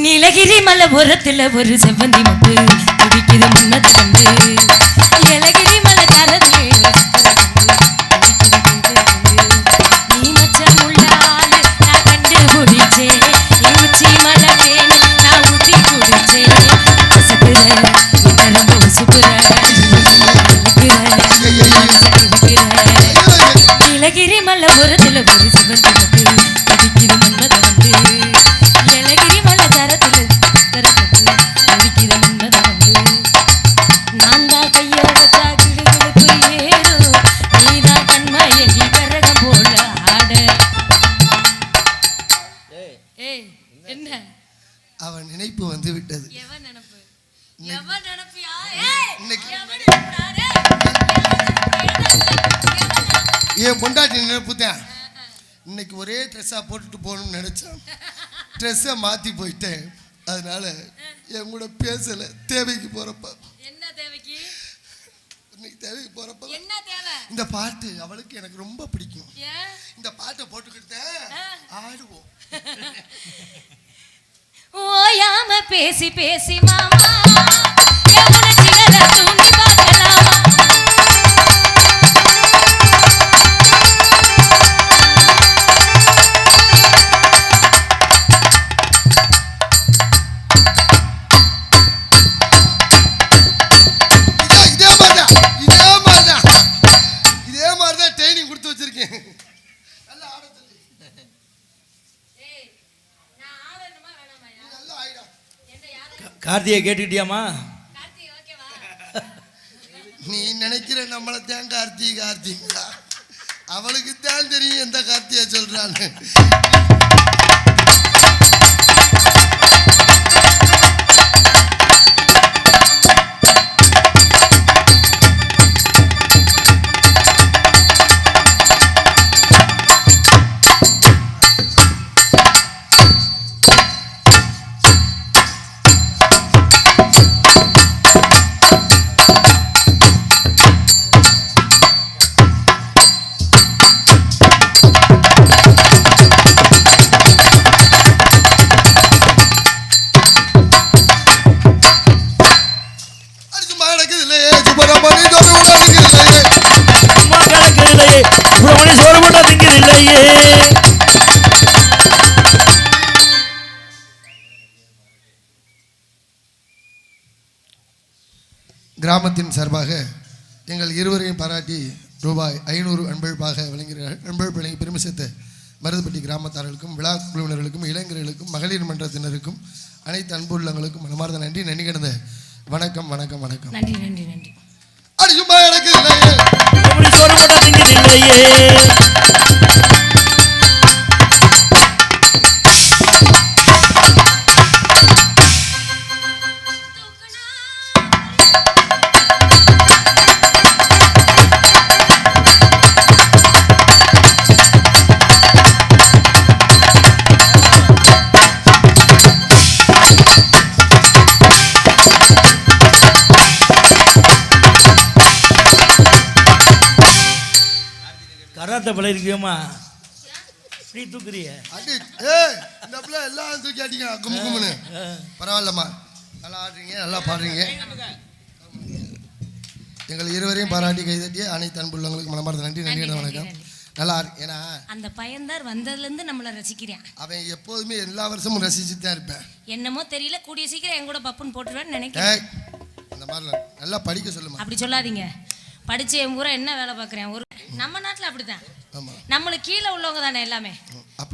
நீலகிரி மலை ஓரத்துல ஒரு செவ்வந்தி மட்டு குடிக்குது முன்னது கண்டு நீலகிரி மலை தரதுல நீ மச்சம் உள்ள ஆளு நான் கண்டு பிடிச்சேன் நீ உச்சி மலை வேணு நான் ஊத்தி குடிச்சேன் ரொம்ப சுப்புற நீலகிரி மலை ஓரத்துல ஒரு செவ்வந்தி மட்டு குடிக்குது முன்னது வந்து நீலகிரி மலை தரத்துல குடிக்குது முன்னது வந்து நான் தான் கைய வச்சா கிடுகிடுப்பு ஏறும் நீதான் கண்மயங்கி கரகம் போல ஆட. ஏய் என்ன அவன் நினைப்பு வந்து விட்டது. எவன் நினைப்பு நினைப்பியா? என் பொண்டாட்டி நினைப்பு தான். இன்னைக்கு ஒரே ட்ரெஸ்ஸாக போட்டுட்டு போகணும்னு நினச்சேன். ட்ரெஸ்ஸை மாற்றி போயிட்டேன். அதனால என் கூட பேசலை. தேவைக்கு போகிறப்ப என்ன தேவைக்கு? இன்னைக்கு தேவைக்கு போகிறப்ப என்ன தேவை? இந்த பாட்டு அவளுக்கு எனக்கு ரொம்ப பிடிக்கும். ஏன் இந்த பாட்டை போட்டுக்கிட்டேன் ஆடுவோம். ஓயாம பேசி பேசி மாமா என் உணர்ச்சிகளை தூண்டி பார்க்கலாமா? இதே மாதிரிதான் ட்ரைனிங் கொடுத்து வச்சிருக்கேன். நல்லா ஆட சொல்லி. நான் ஆடணுமா வேணாமா? நல்லா ஆயிடா. கார்த்திகை கேட்டுக்கிட்டியாமா? கார்த்தி ஓகேவா? நீ நினைக்கிற நம்மளை தான் கார்த்திகா அவளுக்கு தான் தெரியும் எந்த கார்த்திகை சொல்றான்னு. கிராமத்தின் சார்பாக எங்கள் இருவரையும் பாராட்டி ரூபாய் 500 அன்பளிப்பாக வழங்குகிறார்கள். அன்பளிப்பு வழங்கி பெருமை சேர்த்த மருதுப்பட்டி கிராமத்தார்களுக்கும் விழா குழுவினர்களுக்கும் இளைஞர்களுக்கும் மகளிர் மன்றத்தினருக்கும் அனைத்து அன்பு உள்ளங்களுக்கும் மனமார்ந்த நன்றி. நன்றி கிடந்த வணக்கம் வணக்கம் வணக்கம். நன்றி நன்றி நன்றி. அடி சும்மா எனக்கு கராத்த பழகிருக்கியோமா? நீ தூக்குறிய அடி இந்த பிள்ளை எல்லாம் தூக்கி அடிங்க கும்பு கும்புன்னு. பரவாயில்லம்மா, நல்லா ஆடுறீங்க, நல்லா பாடுறீங்க. எங்கள் இருவரையும் பாராட்டி கைதட்டிய அனைத்து அன்புள்ளவங்களுக்கு மனமார்ந்த நன்றி. நன்றி வணக்கம். நல்லா ஏன்னா அந்த பையன்தார் வந்ததுலேருந்து நம்மளை ரசிக்கிறேன். அவன் எப்போதுமே எல்லா வருஷமும் ரசிச்சுட்டு தான் இருப்பேன். என்னமோ தெரியல, கூடிய சீக்கிரம் என் கூட பப்புன்னு போட்டுருவேன்னு நினைக்கிறேன். அந்த மாதிரிலாம் நல்லா படிக்க சொல்லுமா. அப்படி சொல்லாதீங்க. படிச்சு என் ஊரை என்ன வேலை பார்க்குறேன். ஒரு நம்ம நாட்டில் அப்படித்தான். நம்மளுக்கு கீழே உள்ளவங்க தானே எல்லாமே.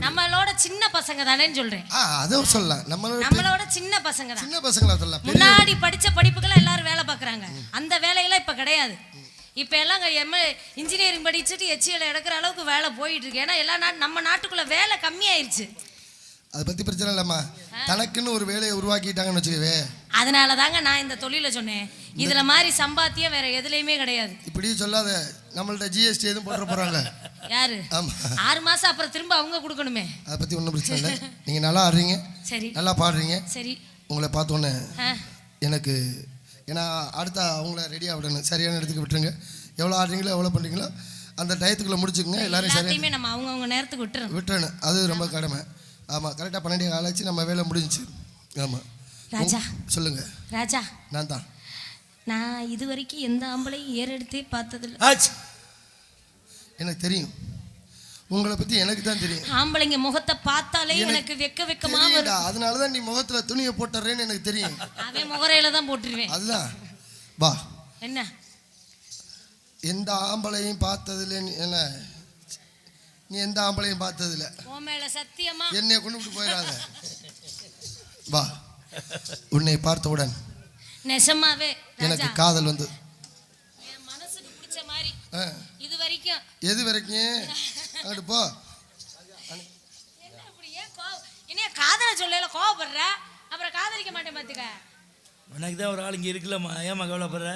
நம்மளோட சின்ன பசங்க தானேன்னு சொல்றேன். அதை சொல்லலாம். நம்மளோட சின்ன பசங்க தான். சின்ன பசங்களா சொல்லலாம். முன்னாடி படிச்ச படிப்புக்கெல்லாம் எல்லாரும் வேலை பார்க்குறாங்க. அந்த வேலையெல்லாம் இப்போ கிடையாது. இப்போ எல்லாம் இன்ஜினியரிங் படிச்சுட்டு எச்சியில் எடுக்கிற அளவுக்கு வேலை போயிட்டு இருக்கு. ஏன்னா எல்லா நம்ம நாட்டுக்குள்ள வேலை கம்மியாயிருச்சு. அதை பற்றி பிரச்சனை இல்லைம்மா. தனக்குன்னு ஒரு வேலையை உருவாக்கிட்டாங்கன்னு வச்சுக்கவே. அதனால தாங்க நான் இந்த தொழிலை சொன்னேன். இதுல மாதிரி சம்பாத்தியம் வேற எதுலையுமே கிடையாது. இப்படி சொல்லாத. நம்மள்ட்ட ஜிஎஸ்டி எதுவும் போட்டுற போறாங்க. யாரு? 6 மாசம் அப்புறம் திரும்ப அவங்க கொடுக்கணுமே. அதை பற்றி ஒன்றும் பிரச்சனை இல்லை. நீங்கள் நல்லா ஆடுறீங்க, சரி, நல்லா பாடுறீங்க. சரி, உங்களை பார்த்தோன்னே எனக்கு ஏன்னா அடுத்த அவங்கள ரெடியாக விடணும். சரியான இடத்துக்கு விட்டுருங்க. எவ்வளோ ஆடுறீங்களோ எவ்வளோ பண்ணுறீங்களோ அந்த டயத்துக்குள்ளே முடிச்சுக்கோங்க. எல்லாரும் சரியாக நம்ம அவங்கவுங்க நேரத்துக்கு விட்டுறணும். அது ரொம்ப கடமை. ஆமாம், கரெக்டாக 12 ஆளாச்சு. நம்ம வேலை முடிஞ்சிச்சு. ஆமாம் ராஜா. சொல்லுங்க ராஜா. நான் தான். நான் இது வரைக்கும் எந்த ஆம்பளையும் ஏறெடுத்தே பார்த்ததில்லை. எனக்கு தெரியும். உங்களை பற்றி எனக்கு தான் தெரியும். ஆம்பளைங்க முகத்தை பார்த்தாலே எனக்கு வெக்கமா வரும். அதனால தான் நீ முகத்தில் துணியை போட்டுறேன்னு எனக்கு தெரியும். அவன் முகரையில தான் போட்டுருவேன். அதுதான். வா. என்ன? எந்த ஆம்பளையும் பார்த்ததில்லை. என்ன நீ எந்த ஆம்பளையும் பார்த்ததில்ல. உன் மேல சத்தியமா என்னைய கொண்டு விட்டு போயிடாத. வா. உன்னை பார்த்தவுடன் நெசமாவே எனக்கு காதல் வந்து என் மனசுக்கு பிடிச்ச மாதிரி. இது வரைக்கும் எது வரைக்கும்? அங்கிட்டு போ. என்ன இப்படி ஏன் காதலை சொல்லல கோவப்படுற? அப்புறம் காதலிக்க மாட்டேன் பாத்துக்க. உனக்கு தான் ஒரு ஆள் இங்கே இருக்குல்லம்மா, ஏமா கவலைப்படுற?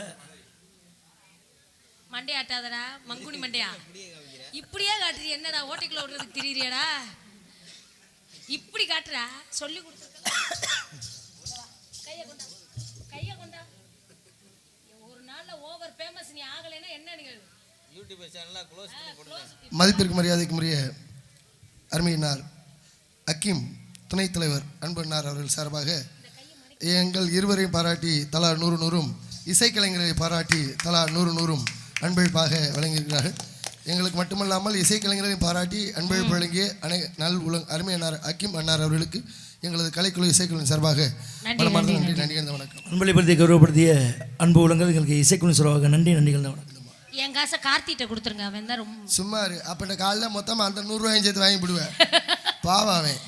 மண்டையா ஆட்டாதடா மங்குனி மண்டையா. இப்படியே காட்டுறீ என்னடா ஓட்டைக்குள்ள விடுறதுக்கு திரியிறியடா? இப்படி காட்டுறா சொல்லி கொடுத்துருக்க. கையை கொண்டா கையை கொண்டா. ஒரு நாள்ல ஓவர் ஃபேமஸ் நீ ஆகலைன்னா என்ன நீங்கள் யூடியூப் சேனல்ல க்ளோஸ் பண்ணி போடுங்க. மதிப்பிற்கு மரியாதைக்குரிய அருமையினார் அக்கீம் துணைத் தலைவர் அன்பண்ணார் அவர்கள் சார்பாக எங்கள் இருவரையும் பாராட்டி தலா 100 இசைக்கலைஞர்களை பாராட்டி தலா 100 அன்பளிப்பாக வழங்கியிருக்கிறார்கள். எங்களுக்கு மட்டுமல்லாமல் இசைக்கலைஞர்களையும் பாராட்டி அன்பளிப்பு வழங்கிய அருமையன்னார் அக்கீம் அண்ணார் அவர்களுக்கு எங்களது கலைக்குழு இசைக்குழுவின் சார்பாக நன்றி கலந்த வணக்கம். அன்பளிப்படுத்தி கௌரவப்படுத்திய அன்பு உள்ளங்கள் எங்களுக்கு இசைக்குழு சார்பாக நன்றி கலந்த வணக்கம். என் காசை கார்த்திட்ட கொடுத்துருங்க. அவன் தான் ரொம்ப சும்மா அப்ப இந்த காலையில் மொத்தமாக அந்த 100 ரூபாயும் சேர்த்து வாங்கி விடுவேன். பாவம் அவன்.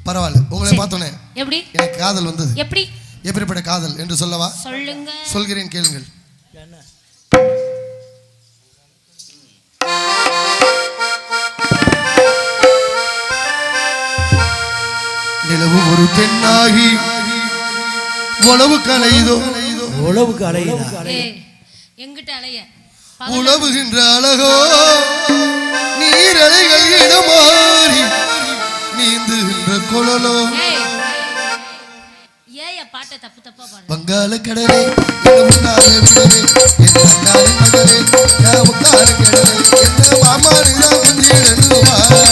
பரவாயில்ல, உங்களை பார்த்தோன்னே எப்படி எனக்கு காதல் வந்தது. எப்படி எப்படிப்பட்ட காதல் என்று சொல்லவா? சொல்லுங்க. சொல்கிறேன் கேளுங்கள். நிலவு ஒரு பெண்ணாகி உளவு கலைதோ உளவுக்கு அலையுதா? எங்கிட்ட அலைய உழவுகின்ற அழகோ நீரலைகள் இடமாறி நீந்துகின்ற குழலோ ஏய பாட்டை தப்பு தப்பா பாடு. வங்காள கடலே முன்னாலே விடவே என் கண்ணாடி மகளே நான் உட்கார கடலே என்ன மாமாரி தான் வந்திடுவாரே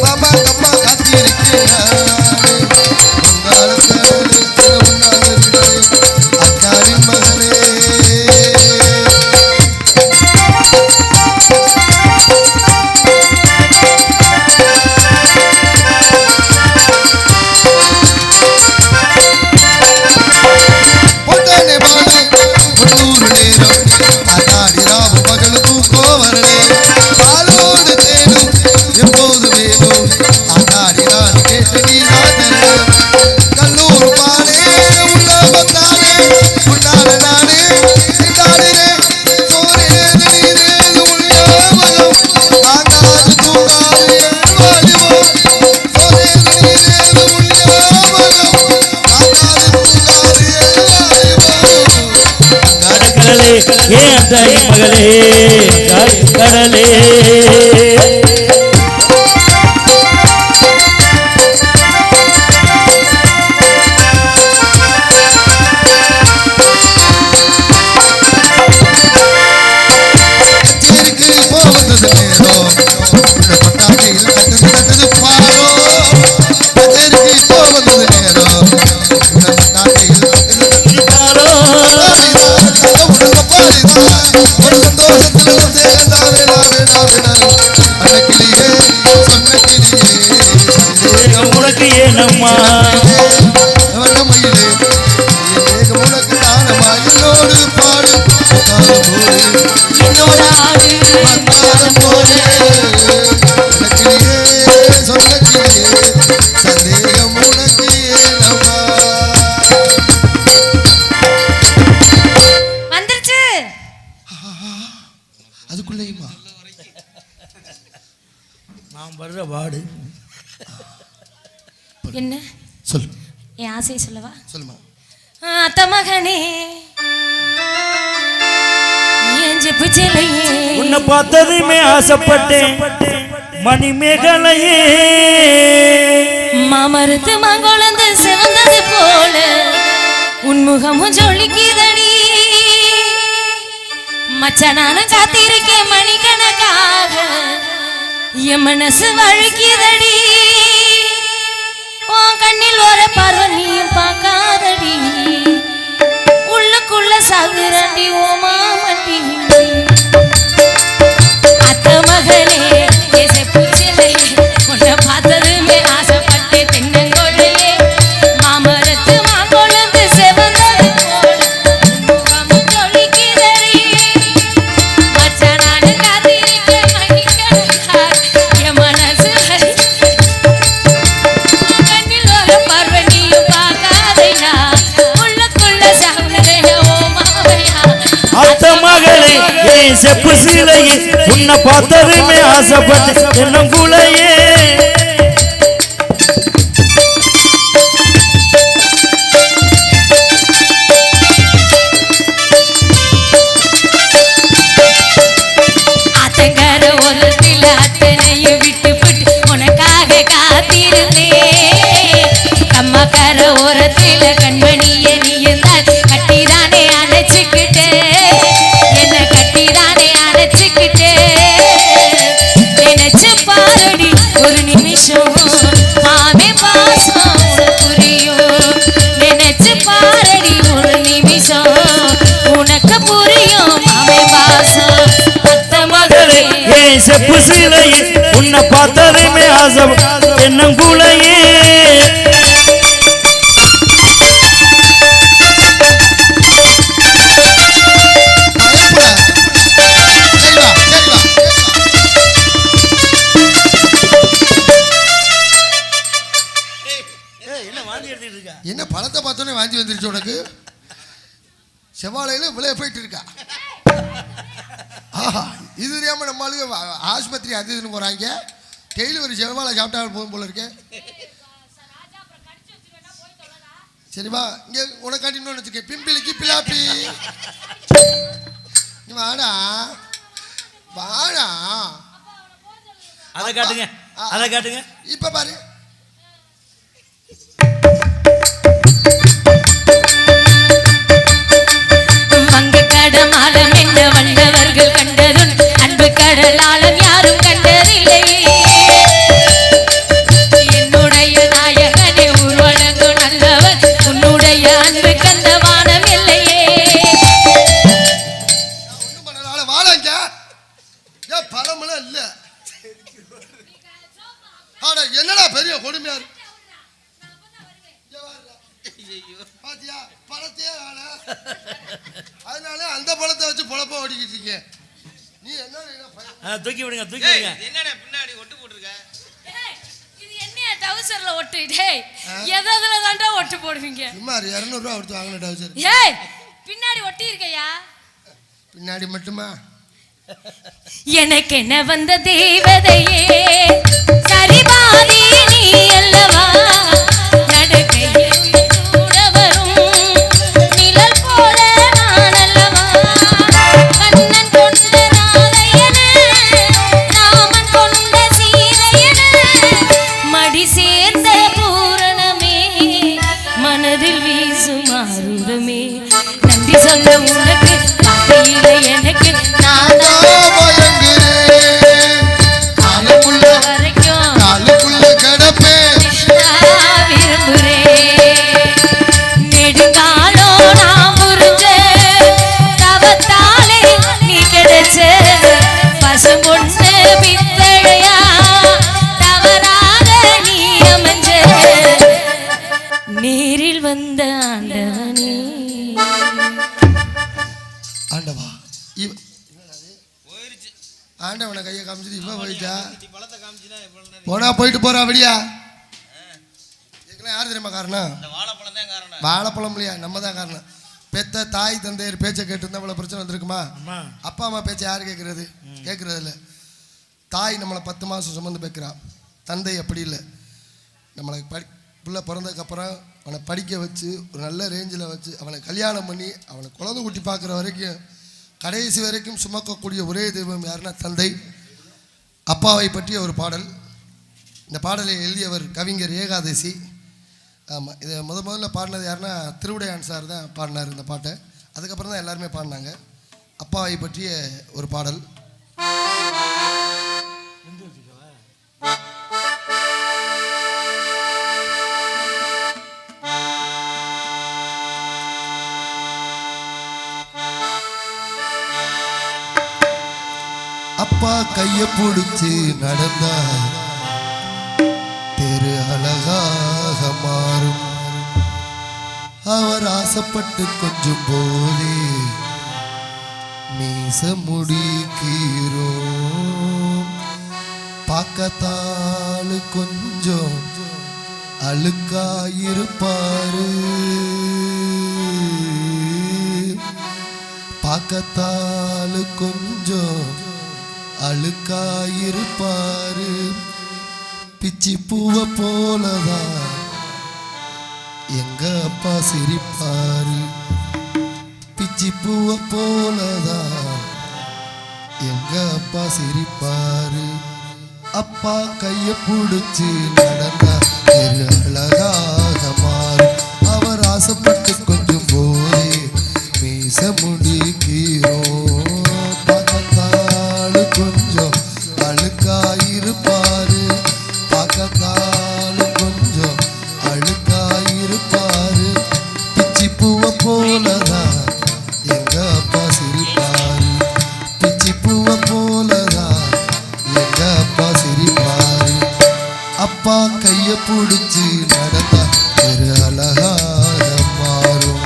மாமா கப்பா காத்திருக்கிறாரே வங்காள கடலே முன்னாலே விடவே அக்காரின் மகளே. ஏன் தாய் மகளே கடலே உனக்கு ஏனம்மா அதுக்குள்ளேயுமா நான் வர்ற வாடு என்ன சொல். என் ஆசையை சொல்லவா? சொல்லுமா. அத்த மகனே என் ஜெப்பு சிலையே உன்னை பார்த்ததுமே ஆசைப்பட்டேன் மணிமேகலையே மாமரத்து மாங்குழந்து சிவந்தது போல உன்முகமும் ஜொலிக்குதடி மச்சனானும் காத்திருக்கேன் மணிக்கணக்காக என் மனசு வழுக்கிதடி உன் கண்ணில் ஒரு பார்வை நீயும் பார்க்காதடி உள்ளுக்குள்ள சாகுரண்டி ஓ மாமண்டி அத்த மகளே உன்னை பார்த்ததுமே ஆசைப்பட்டு தென்னங்கொழிலே மாமரத்து மாங்கொழுந்து செவந்தது போல முகமும் ஜொலிக்குதடி மச்சனானு காத்திருக்க மணிக்கணக்காக என் மனசு கண்ணில் ஒரு பார்வை நீயும் பார்க்காதையா உள்ளுக்குள்ள சாகுரே ஓ மாமையா. அத்த மகளே ஏன் செப்பு சிலையே உன்னை பார்த்ததுமே ஆசைப்பட்டு தென்னங்குலையே காத்திருந்தேன் கம்மக்கர ஓரத்தில கண்மணிய நீ இருந்தால் கட்டிதானே அணைச்சுக்கிட்டே என்ன கட்டிதானே அணைச்சுக்கிட்டே நினைச்சு பாரடி ஒரு நிமிஷம் மாமே பாசம் புரியும் நினைச்சு பாரடி ஒரு நிமிஷம் உனக்கு புரியும் மாமே பாசம் பத்த மகளே செப்பு சிலையே உன்னை பார்த்ததுமே ஆசை என்னங்குலையே என்ன பழத்தை பார்த்தோன்னே வாந்தி வந்துருச்சு உனக்கு செவ்வாழையில விளைய போயிட்டு இருக்கா ஆஹா இது தெரியாம நம்ம ஆளுங்க ஆஸ்பத்திரி அது இதுன்னு போறாங்க டெய்லி ஒரு செவ்வாழை சாப்பிட்டா போகும் போல இருக்கேன் சரிவா இங்க உனக்காண்டி இன்னொன்று வச்சுக்க பிம்பிளிக்கு பிலாப்பி வாடா வாடா அதை காட்டுங்க அதை காட்டுங்க இப்ப பாரு கடமாலம் என்ன வந்தவர்கள் கண்டதும் அன்பு கடலாலம் யாரும் கண்டதில்லையே என்னுடைய நாயகனே ஊர்வலங்கும் நல்லவர் உன்னுடைய அன்பு கந்த வானம் இல்லையே ஒண்ணும் பண்ணல வாழங்க பழமெல்லாம் இல்ல ஆனா என்னடா பெரிய கொடுமையா இருக்கு பாத்தியா பழத்தையே அதனால அந்த பழத்தை வச்சு பொழப்ப ஓடிக்கிட்டு இருக்கீங்க நீ என்ன தூக்கி விடுங்க தூக்கி விடுங்க என்னடா பின்னாடி ஒட்டு போட்டுருக்க இது என்னையா டவுசர்ல ஒட்டு டேய் எததுல தான்டா ஒட்டு போடுவீங்க சுமார் 200 ரூபாய் கொடுத்து வாங்கின டவுசர் ஏய் பின்னாடி ஒட்டி இருக்கயா பின்னாடி மட்டுமா எனக்கு என்ன வந்த தேவதையே சரிபாதி நீ அல்லவா நடுக்கையில் கூட வரும் நிழல் போல நான் அல்லவா கண்ணன் கொண்ட ராதையன ராமன் கொண்ட சீதையன மடி சேர்ந்த பூரணமே மனதில் வீசும் ஆருடமே நன்றி சொல்ல உனக்கு இல்லை எனக்கு நானா நேரில் வந்த ஆண்டவனே ஆண்டவா ஆண்டவனை கையை காமிச்சிட்டு இவ போயிட்டா போனா போயிட்டு போறா அப்படியா இதுக்கெல்லாம் யார் தெரியுமா காரணம் வாழைப்பழம் இல்லையா நம்ம தான் காரணம் பெத்த தாய் தந்தையர் பேச்சை கேட்டு இவ்வளவு பிரச்சனை வந்திருக்குமா அப்பா அம்மா பேச்சை யார் கேட்கறது கேட்கறது இல்லை தாய் நம்மளை 10 மாதம் சுமந்து பேக்குறா தந்தை அப்படி இல்லை நம்மளை பிள்ளை பிறந்ததுக்கப்புறம் அவனை படிக்க வச்சு ஒரு நல்ல ரேஞ்சில் வச்சு அவனை கல்யாணம் பண்ணி அவனை குழந்தை குட்டி பார்க்குற வரைக்கும் கடைசி வரைக்கும் சுமக்கக்கூடிய ஒரே தெய்வம் யாருன்னா தந்தை. அப்பாவை பற்றிய ஒரு பாடல். இந்த பாடலை எழுதியவர் கவிஞர் ஏகாதசி. ஆமாம், இதை முதல்ல பாடினது யாருன்னா திருவுடையான் சார் தான் பாடினார் இந்த பாட்டை. அதுக்கப்புறம் தான் எல்லாருமே பாடினாங்க. அப்பாவை பற்றிய ஒரு பாடல். அப்பா கைய பிடிச்சு நடந்தா தெரு அழகாக மாறும். அவர் ஆசைப்பட்டு கொஞ்சம் போதே மீச முடிக்கிறோம். பார்க்கத்தாலு கொஞ்சம் அழுக்காயிருப்பாரு, பார்க்கத்தாலு கொஞ்சம் அழுக்காயிருப்பாரு. பிச்சி பூவை போலதான் எங்க அப்பா சிரிப்பாரு. பிச்சி பூவை போலதான் எங்க அப்பா சிரிப்பாரு. அப்பா கைய பிடிச்சு நடந்தா பெரு அழகாக மாறும். அவர் ஆசைப்பட்டு கொஞ்சம் போதே மீச முடிக்கிறோம். பக்கத்தாலு கொஞ்சம் அழுக்காயிருப்பாரு, பக்கத்தாலு கொஞ்சம் அழுக்காயிருப்பாரு. பிச்சி பூவை போலதான் எங்க அப்பா சிரிப்பாரு, பிச்சி பூவை போலதான் எங்க அப்பா சிரிப்பாரு. அப்பா கைய பிடிச்சு நடந்தா பெரு அழகாக மாறும்.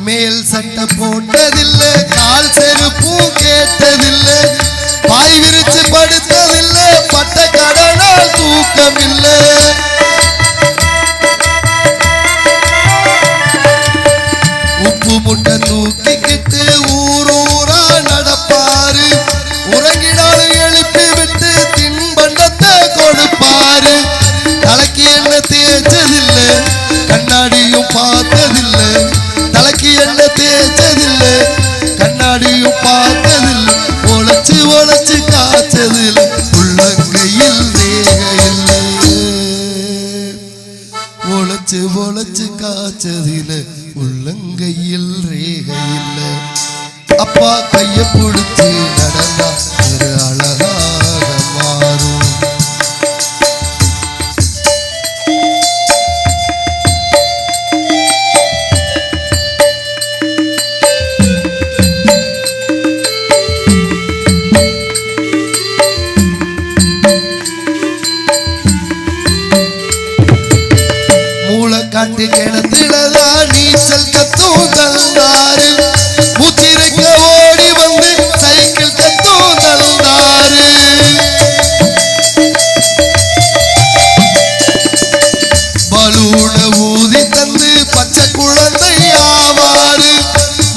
மேல் சட்டை போட்டதில்லை, கால் செருப்பும் கேட்டதில்லை, பாய் விரிச்சு படுத்ததில்லை, பட்ட கடனால் தூக்கமில்லை. உப்பு முட்டை தூக்கிக்கிட்டு ஊரூரா நடப்பாரு, உறங்கினாலும் எழுப்பி விட்டு தின்பண்டத்தை கொடுப்பாரு. தலைக்கு என்ன தேய்ச்சதில்லை, கண்ணாடியும் பார்த்ததில்லை, தலைக்கு என்ன தேய்ச்சதில்லை, கண்ணாடியும் பார்த்ததில்லை. ஒழைச்சு ஒழைச்சு காய்ச்சதில்லை, உள்ளங்கையில் ரேகையில்லை. ஒழைச்சு ஒழைச்சு காய்ச்சதில்லை, உள்ளங்கையில் ரேகையில்லை. அப்பா கைய பிடிச்சு நடந்தா ஒரு அழகாக மாறும். காட்டு கிணத்துலதான் நீச்சல் கத்தும் தந்தாரு, மூச்சிருக்க ஓடி வந்து சைக்கிள் கத்தும் தந்தாரு. பலூன ஊதி தந்து பச்சை குழந்தை ஆவாரு,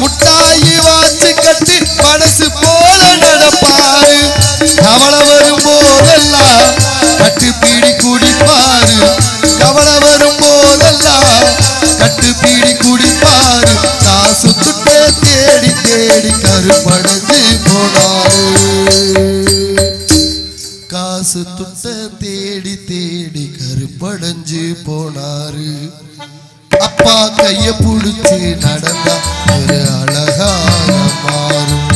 முட்டாயி வாச்சு கட்டி மனசு போல நடப்பாரு. கவலை வரும் போதெல்லாம் கட்டு பீடி குடிப்பாரு, கவலை வரும் போதெல்லாம் கட்டு பீடி குடிப்பாரு. காசு துட்ட தேடி தேடி கருப்படைஞ்சு போனாரு, காசு துட்ட தேடி தேடி கருப்படைஞ்சு போனாரு. அப்பா கைய புடிச்சு நடந்தா ஒரு அழகாக மாறும்.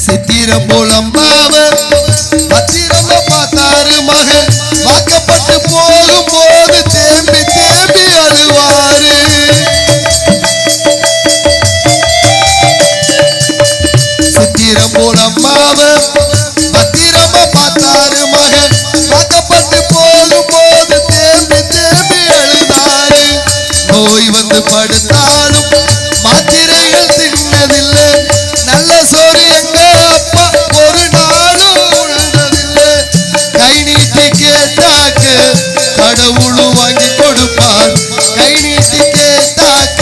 சித்திரம் போலம்பாவ பத்திரமா பார்த்தாரு மகன், வாக்கப்பட்டு போகும் போது தேம்பி தேம்பி அழுவாரு. சித்திரம் போலம்பாவ பத்திரமா பார்த்தாரு மகன், வாக்கப்பட்டு போகும் போது தேம்பி தேம்பி அழுதாரு. நோய் வந்து படுத்தாலும் மாத்திரைகள் தின்னதில்லை, நல்ல சோறு எங்க அப்பா ஒரு நாளும் உழுந்ததில்லை. கை நீட்டி கேட்டாக்க கடவுளும் வாங்கி கொடுப்பார், கை நீட்டி கேட்டாக்க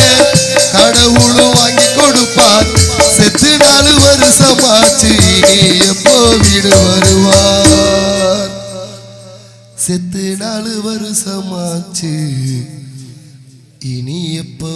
கடவுளும் வாங்கி கொடுப்பார். செத்து 4 வருஷமாச்சு, இனி எப்போ வீடு வருவார். செத்து 4 வருஷமாச்சு, இனி எப்போ